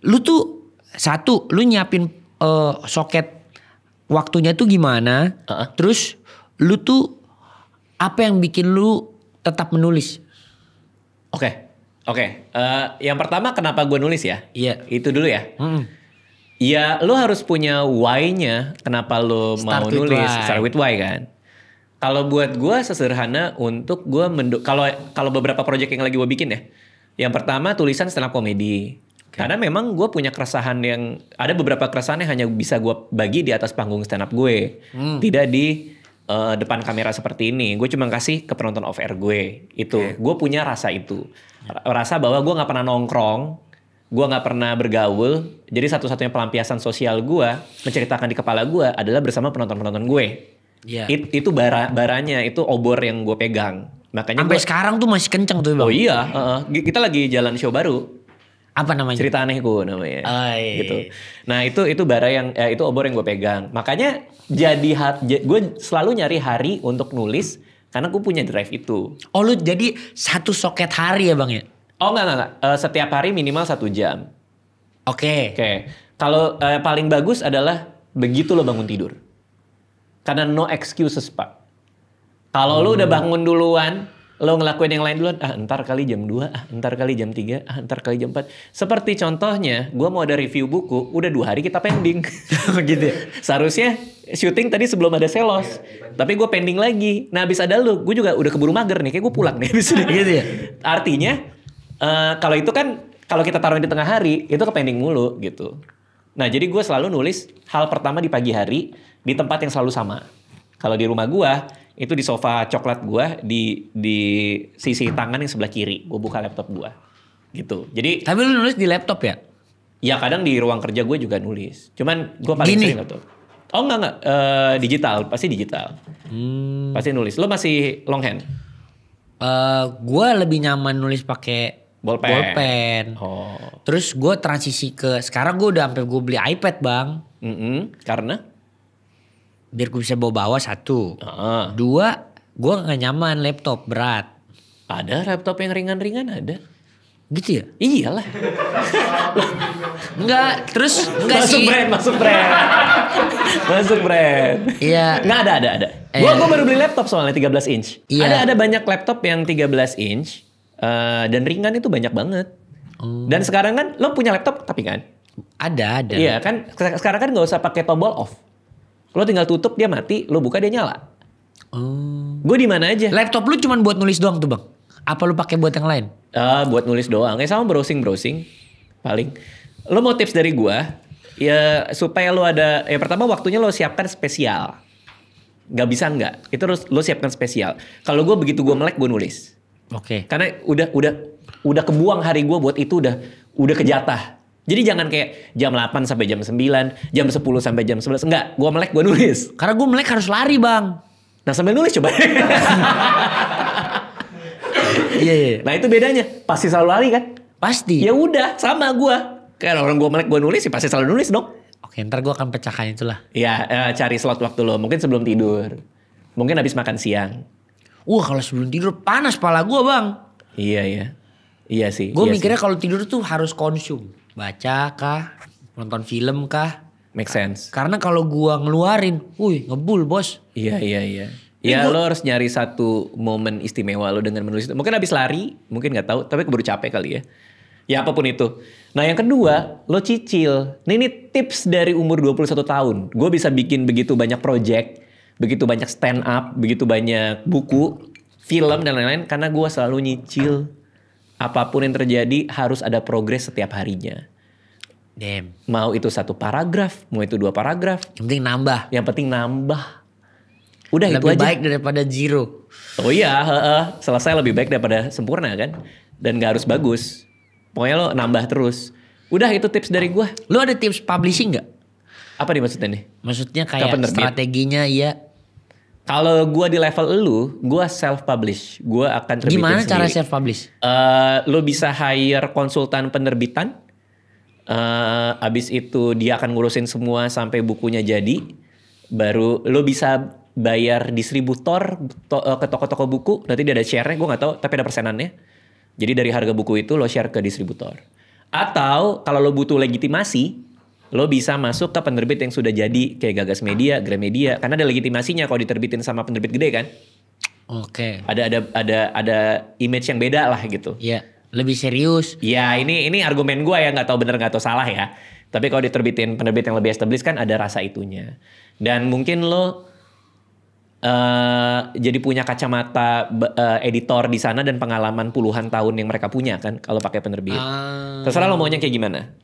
Lu tuh satu lu nyiapin soket waktunya tuh gimana? Terus lu tuh apa yang bikin lu tetap menulis? Oke. Yang pertama kenapa gue nulis ya? Iya. Itu dulu ya. Ya lo harus punya why-nya. Kenapa lo mau Start with nulis? why. Start with why kan. Kalau buat gue sesederhana untuk gue kalau beberapa project yang lagi gue bikin ya. Yang pertama tulisan stand up comedy. Karena memang gue punya keresahan yang ada beberapa keresahan yang hanya bisa gue bagi di atas panggung stand up gue, tidak di depan kamera seperti ini. Gue cuma kasih ke penonton off air gue. Itu, gue punya rasa itu, rasa bahwa gue nggak pernah nongkrong, gue nggak pernah bergaul. Jadi satu-satunya pelampiasan sosial gue menceritakan di kepala gue adalah bersama penonton-penonton gue. Iya. Itu baranya, itu obor yang gue pegang. Makanya Sampai sekarang tuh masih kenceng tuh bang. Oh iya, kita lagi jalan show baru. Apa namanya? Cerita Anehku namanya. Oh, iya. Gitu. Nah itu bara yang itu obor yang gue pegang. Makanya gue selalu nyari hari untuk nulis karena gue punya drive itu. Oh lu jadi satu soket hari ya bang ya? Oh enggak. Setiap hari minimal 1 jam. Oke. Kalau paling bagus adalah begitu lo bangun tidur. Karena no excuses pak. Kalau lo udah bangun duluan, lo ngelakuin yang lain duluan, entar kali jam 2, entar kali jam 3, entar kali jam 4. Seperti contohnya, gue mau ada review buku, udah 2 hari kita pending. Gitu ya. Seharusnya syuting tadi sebelum ada selos. Tapi gue pending lagi. Nah abis ada lo, gue juga udah keburu mager nih, kayak gue pulang nih. Abis ini. Gitu ya? Artinya, kalau itu kan, kalau kita taruh di tengah hari, itu ke pending mulu gitu. Nah jadi gue selalu nulis hal pertama di pagi hari, di tempat yang selalu sama. Kalau di rumah gue, itu di sofa coklat gue di sisi tangan yang sebelah kiri. Gue buka laptop gue. Gitu. Jadi Tapi lu nulis di laptop ya? ya kadang di ruang kerja gue juga nulis. Cuman gue paling Gini? sering laptop. Oh enggak. Digital. Pasti digital. Pasti nulis. Lo masih longhand? Gue lebih nyaman nulis pakai Bolpen. Oh. Terus gue transisi ke sekarang gue udah sampai gue beli iPad bang. Karena? Biar gue bisa bawa satu. Ah. 2, gue gak nyaman laptop berat. Ada laptop yang ringan-ringan ada. Gitu ya? Iyalah. Enggak, terus enggak Masuk sih. Masuk brand. Iya. Nggak ada. Gue baru beli laptop soalnya 13 inch. Iya. Ada banyak laptop yang 13 inch dan ringan itu banyak banget. Dan sekarang kan lo punya laptop tapi kan Ada. Iya kan, sekarang kan nggak usah pakai tombol off. Lo tinggal tutup dia mati, lo buka dia nyala. Oh. Gue di mana aja? Laptop lu cuman buat nulis doang tuh bang? Apa lu pakai buat yang lain? Buat nulis doang. Sama browsing paling. Lo mau tips dari gue? Ya supaya lo ada. Ya pertama waktunya lo siapkan spesial. Gak bisa nggak? Itu lo siapkan spesial. Kalau gue begitu gue melek gue nulis. Oke. Karena udah kebuang hari gue buat itu udah kejatah. Jadi jangan kayak jam 8 sampai jam 9, jam 10 sampai jam 11. Enggak, gue melek gue nulis. Karena gue melek harus lari bang. Nah sambil nulis coba. Iya. Nah itu bedanya. Pasti selalu lari kan? Pasti. Ya udah sama gue. Kayak orang gue melek gue nulis, ya pasti selalu nulis dong. Oke, ntar gue akan pecahkan itulah. Ya cari slot waktu lo. Mungkin sebelum tidur. Mungkin habis makan siang. Kalau sebelum tidur panas pala gue bang. Iya sih. Gue iya mikirnya sih. kalau tidur tuh harus konsum. Baca kah? Nonton film kah? Make sense. Karena kalau gue ngeluarin, ngebul bos. Iya. Ya lo harus nyari satu momen istimewa lo dengan menulis itu. Mungkin habis lari, mungkin nggak tahu, tapi keburu capek kali ya. Ya apapun itu. Nah yang kedua, lo cicil. Nah ini tips dari umur 21 tahun. Gue bisa bikin begitu banyak project, begitu banyak stand up, begitu banyak buku, film dan lain-lain. Karena gue selalu nyicil. Apapun yang terjadi harus ada progres setiap harinya. Damn. Mau itu 1 paragraf, mau itu 2 paragraf. Yang penting nambah. Yang penting nambah. Udah itu Lebih aja. baik daripada zero. Oh iya, selesai lebih baik daripada sempurna kan. Dan gak harus bagus. Pokoknya lo nambah terus. Udah itu tips dari gue. Lu ada tips publishing gak? Apa nih maksudnya nih? Maksudnya kayak Kapan terbit? strateginya ya. Kalau gue di level lu, gue self-publish. Gue akan terbitin Gimana sendiri. cara self-publish? Lo bisa hire konsultan penerbitan. Abis itu dia akan ngurusin semua sampai bukunya jadi. Baru lo bisa bayar distributor ke toko-toko buku. Nanti dia ada share-nya, gue gak tahu. Tapi ada persenannya. Jadi dari harga buku itu lo share ke distributor. Atau kalau lo butuh legitimasi, lo bisa masuk ke penerbit yang sudah jadi. Kayak Gagas Media, Gramedia. Karena ada legitimasinya kalau diterbitin sama penerbit gede kan. Oke. Ada image yang beda lah gitu. Iya, lebih serius. Ya ini argumen gue ya, nggak tahu bener nggak tahu salah ya. Tapi kalau diterbitin penerbit yang lebih established kan ada rasa itunya. Dan mungkin lo jadi punya kacamata editor di sana dan pengalaman puluhan tahun yang mereka punya kan kalau pakai penerbit. Terserah lo maunya kayak gimana.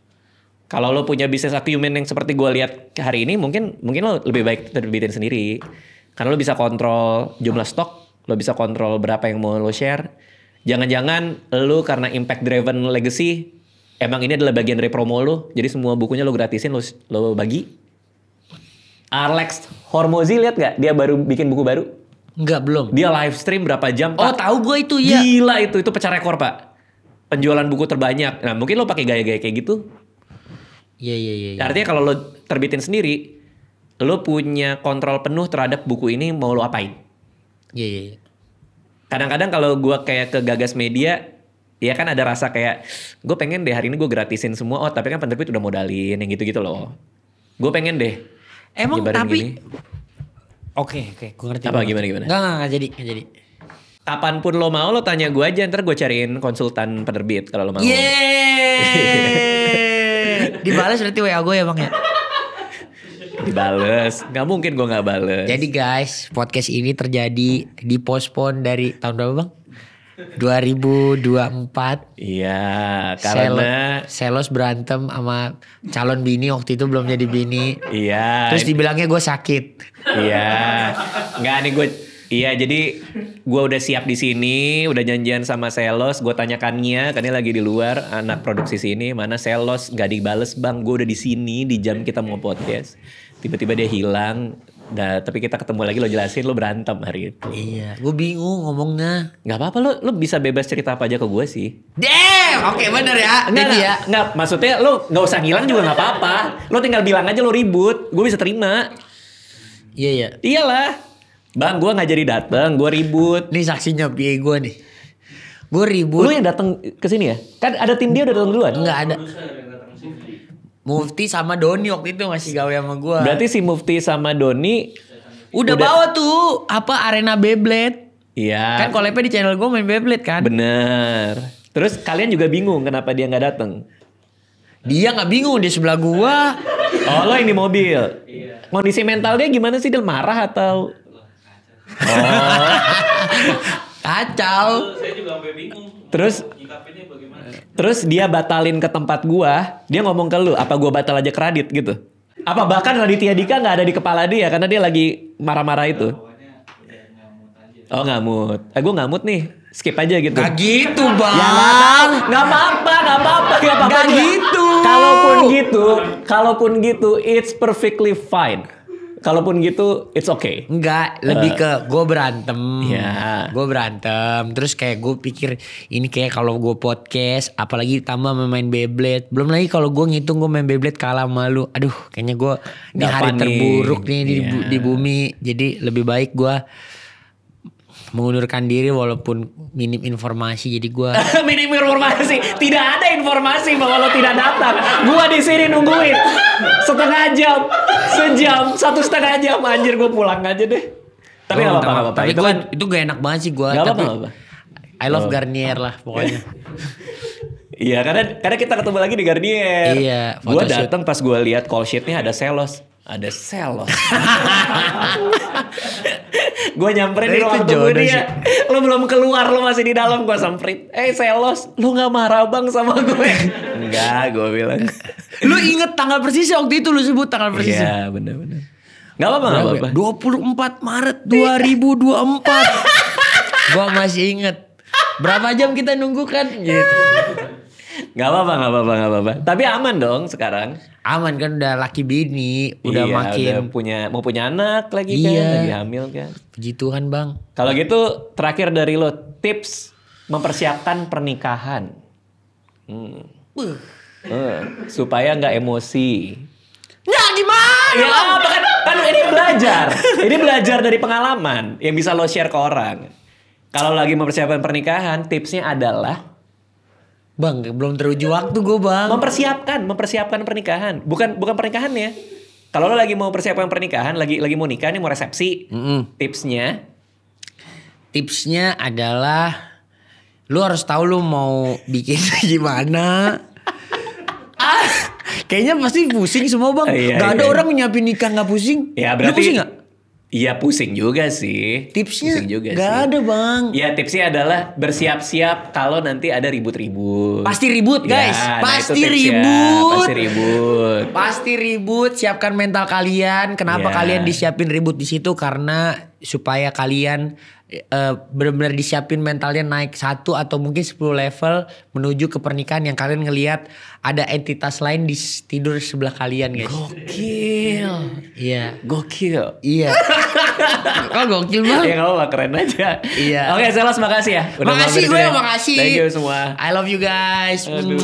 Kalau lo punya bisnis acumen yang seperti gue lihat hari ini, mungkin lo lebih baik terbitin sendiri. Karena lo bisa kontrol jumlah stok, lo bisa kontrol berapa yang mau lo share. Jangan-jangan lo karena impact driven legacy, emang ini adalah bagian dari promo lo, jadi semua bukunya lo gratisin, lo bagi. Alex Hormozi lihat gak? Dia baru bikin buku baru. Enggak, belum. Dia live stream berapa jam, Pak? Oh, tahu gue itu ya. Gila itu pecah rekor, Pak. Penjualan buku terbanyak. Nah, mungkin lo pakai gaya-gaya kayak gitu. Iya. Artinya kalau lo terbitin sendiri, lo punya kontrol penuh terhadap buku ini mau lo apain. Iya. Kadang-kadang kalau gue kayak ke Gagas Media, ya kan ada rasa kayak, gue pengen deh hari ini gue gratisin semua. Oh tapi kan penerbit udah modalin yang gitu-gitu loh. Gue pengen deh. Emang nyebarin tapi gini. Oke, gue ngerti. Apa gimana? Enggak jadi. Kapanpun lo mau lo tanya gue aja, ntar gue cariin konsultan penerbit kalau lo mau. Dibalas berarti WA gue ya bang ya. Dibales. Gak mungkin gue gak bales. Jadi guys, podcast ini terjadi dipospon dari tahun berapa bang? 2024. Iya, karena Selos berantem sama calon bini, waktu itu belum jadi bini. iya. Terus dibilangnya gue sakit. Iya. Enggak nih gue. Iya, jadi gue udah siap di sini, udah janjian sama Selos. Gue tanyakannya, kan dia lagi di luar, anak produksi sini, mana Selos? Gak dibales bang, gue udah di sini di jam kita mau podcast. Tiba-tiba dia hilang. Nah, tapi kita ketemu lagi, lo jelasin, lo berantem hari itu. Iya, gue bingung ngomongnya. Gak apa-apa, lo bisa bebas cerita apa aja ke gue sih. Damn, oke bener ya. Enggak, maksudnya lo gak usah ngilang juga gak apa-apa. Lo tinggal bilang aja lo ribut, gue bisa terima. Iya. Iyalah. Bang, gue gak jadi dateng, gue ribut. Ini saksinya PA gue nih. Gue ribut. Lu yang datang ke sini ya? Kan ada tim dia udah datang duluan. Enggak ada. Mufti sama Doni waktu itu masih gawe sama gue. Berarti si Mufti sama Doni udah bawa tuh apa arena Beyblade. Iya. Kan collab di channel gue main Beyblade kan. Bener. Terus kalian juga bingung kenapa dia nggak datang? Dia nggak bingung di sebelah gua. Oh lo yang di mobil. Kondisi mental dia gimana sih? Dia marah atau? Oh. Kacau. Saya juga sampai bingung. Terus Nyikapinnya bagaimana? Terus dia batalin ke tempat gua, dia ngomong ke lu, apa gua batal aja kredit gitu? Apa bahkan Raditya Dika nggak ada di kepala dia karena dia lagi marah-marah itu? Pokoknya udah ngamut aja. Oh ngamut, gua ngamut nih, skip aja gitu. Gak gitu bang. Ya nggak apa-apa. Nggak juga. gitu. Kalaupun gitu, it's perfectly fine. Kalaupun gitu, it's okay. Enggak, lebih ke gue berantem. Iya. Gue berantem. Terus kayak gue pikir ini kayak kalau gue podcast, apalagi tambah main Beyblade. Belum lagi kalau gue ngitung gue main Beyblade kalah sama lu. Aduh, kayaknya gue ini Gak hari panik. terburuk nih Iya. di bumi. Jadi lebih baik gue mengundurkan diri walaupun minim informasi. Jadi gue Minim informasi, tidak ada informasi bahwa lo tidak datang. Gua di sini nungguin setengah jam, sejam, 1,5 jam. Anjir gue pulang aja deh. Tapi nggak apa-apa. Tapi Itu kan itu gak enak banget sih gue. Nggak Tapi apa-apa. I love Garnier lah pokoknya. Iya, karena kita ketemu lagi di Garnier. Iya, Gue photoshoot. datang pas gue lihat call sheetnya ada selos. Ada selos. Gue nyamperin di Itu ruang tunggu jodoh dia. Lo belum keluar, lo masih di dalam. Gue samperin. Selos, lo nggak marah bang sama gue? Enggak, gue bilang. Lu inget tanggal persisnya waktu itu lu sebut tanggal persisnya. Iya, bener-bener. Gak apa-apa. 24 Maret 2024. Gua masih inget. Berapa jam kita nunggu kan gitu. Gak apa-apa. Tapi aman dong sekarang. Aman kan udah laki bini, udah Iya, makin mau punya anak lagi kan, Iya. lagi hamil kan. puji Tuhan, Bang. Kalau gitu terakhir dari lo tips mempersiapkan pernikahan. Supaya nggak emosi. Ya gimana? Ya apa kan ini belajar. Ini belajar dari pengalaman yang bisa lo share ke orang. Kalau lagi mempersiapkan pernikahan, tipsnya adalah Bang, belum teruji waktu gue, Bang. mempersiapkan pernikahan. Bukan pernikahan ya. Kalau lo lagi mau persiapan pernikahan, lagi mau nikah nih, mau resepsi. Tipsnya Tipsnya adalah lu harus tahu lu mau bikin gimana. Kayaknya pasti pusing semua, Bang. Iya, Gak ada iya. orang nyiapin nikah gak pusing. ya Lu berarti pusing gak? Iya pusing juga sih. Tipsnya pusing juga gak sih. ada, Bang. Ya tipsnya adalah bersiap-siap kalau nanti ada ribut-ribut. Pasti ribut, guys. Ya, Pasti itu tipsnya. ribut. Pasti ribut. Pasti ribut, siapkan mental kalian. Kenapa Iya. kalian disiapin ribut di situ? Karena supaya kalian benar-benar disiapin mentalnya naik 1 atau mungkin 10 level menuju ke pernikahan yang kalian ngelihat ada entitas lain di tidur sebelah kalian, guys. Gokil. Iya. Gokil. Iya. Kok gokil, Bang? Ya nggak apa-apa, keren aja. Iya. Oke, Selos makasih ya. Udah Makasih mampir gue, sini. makasih. Thank you semua. I love you guys. Aduh.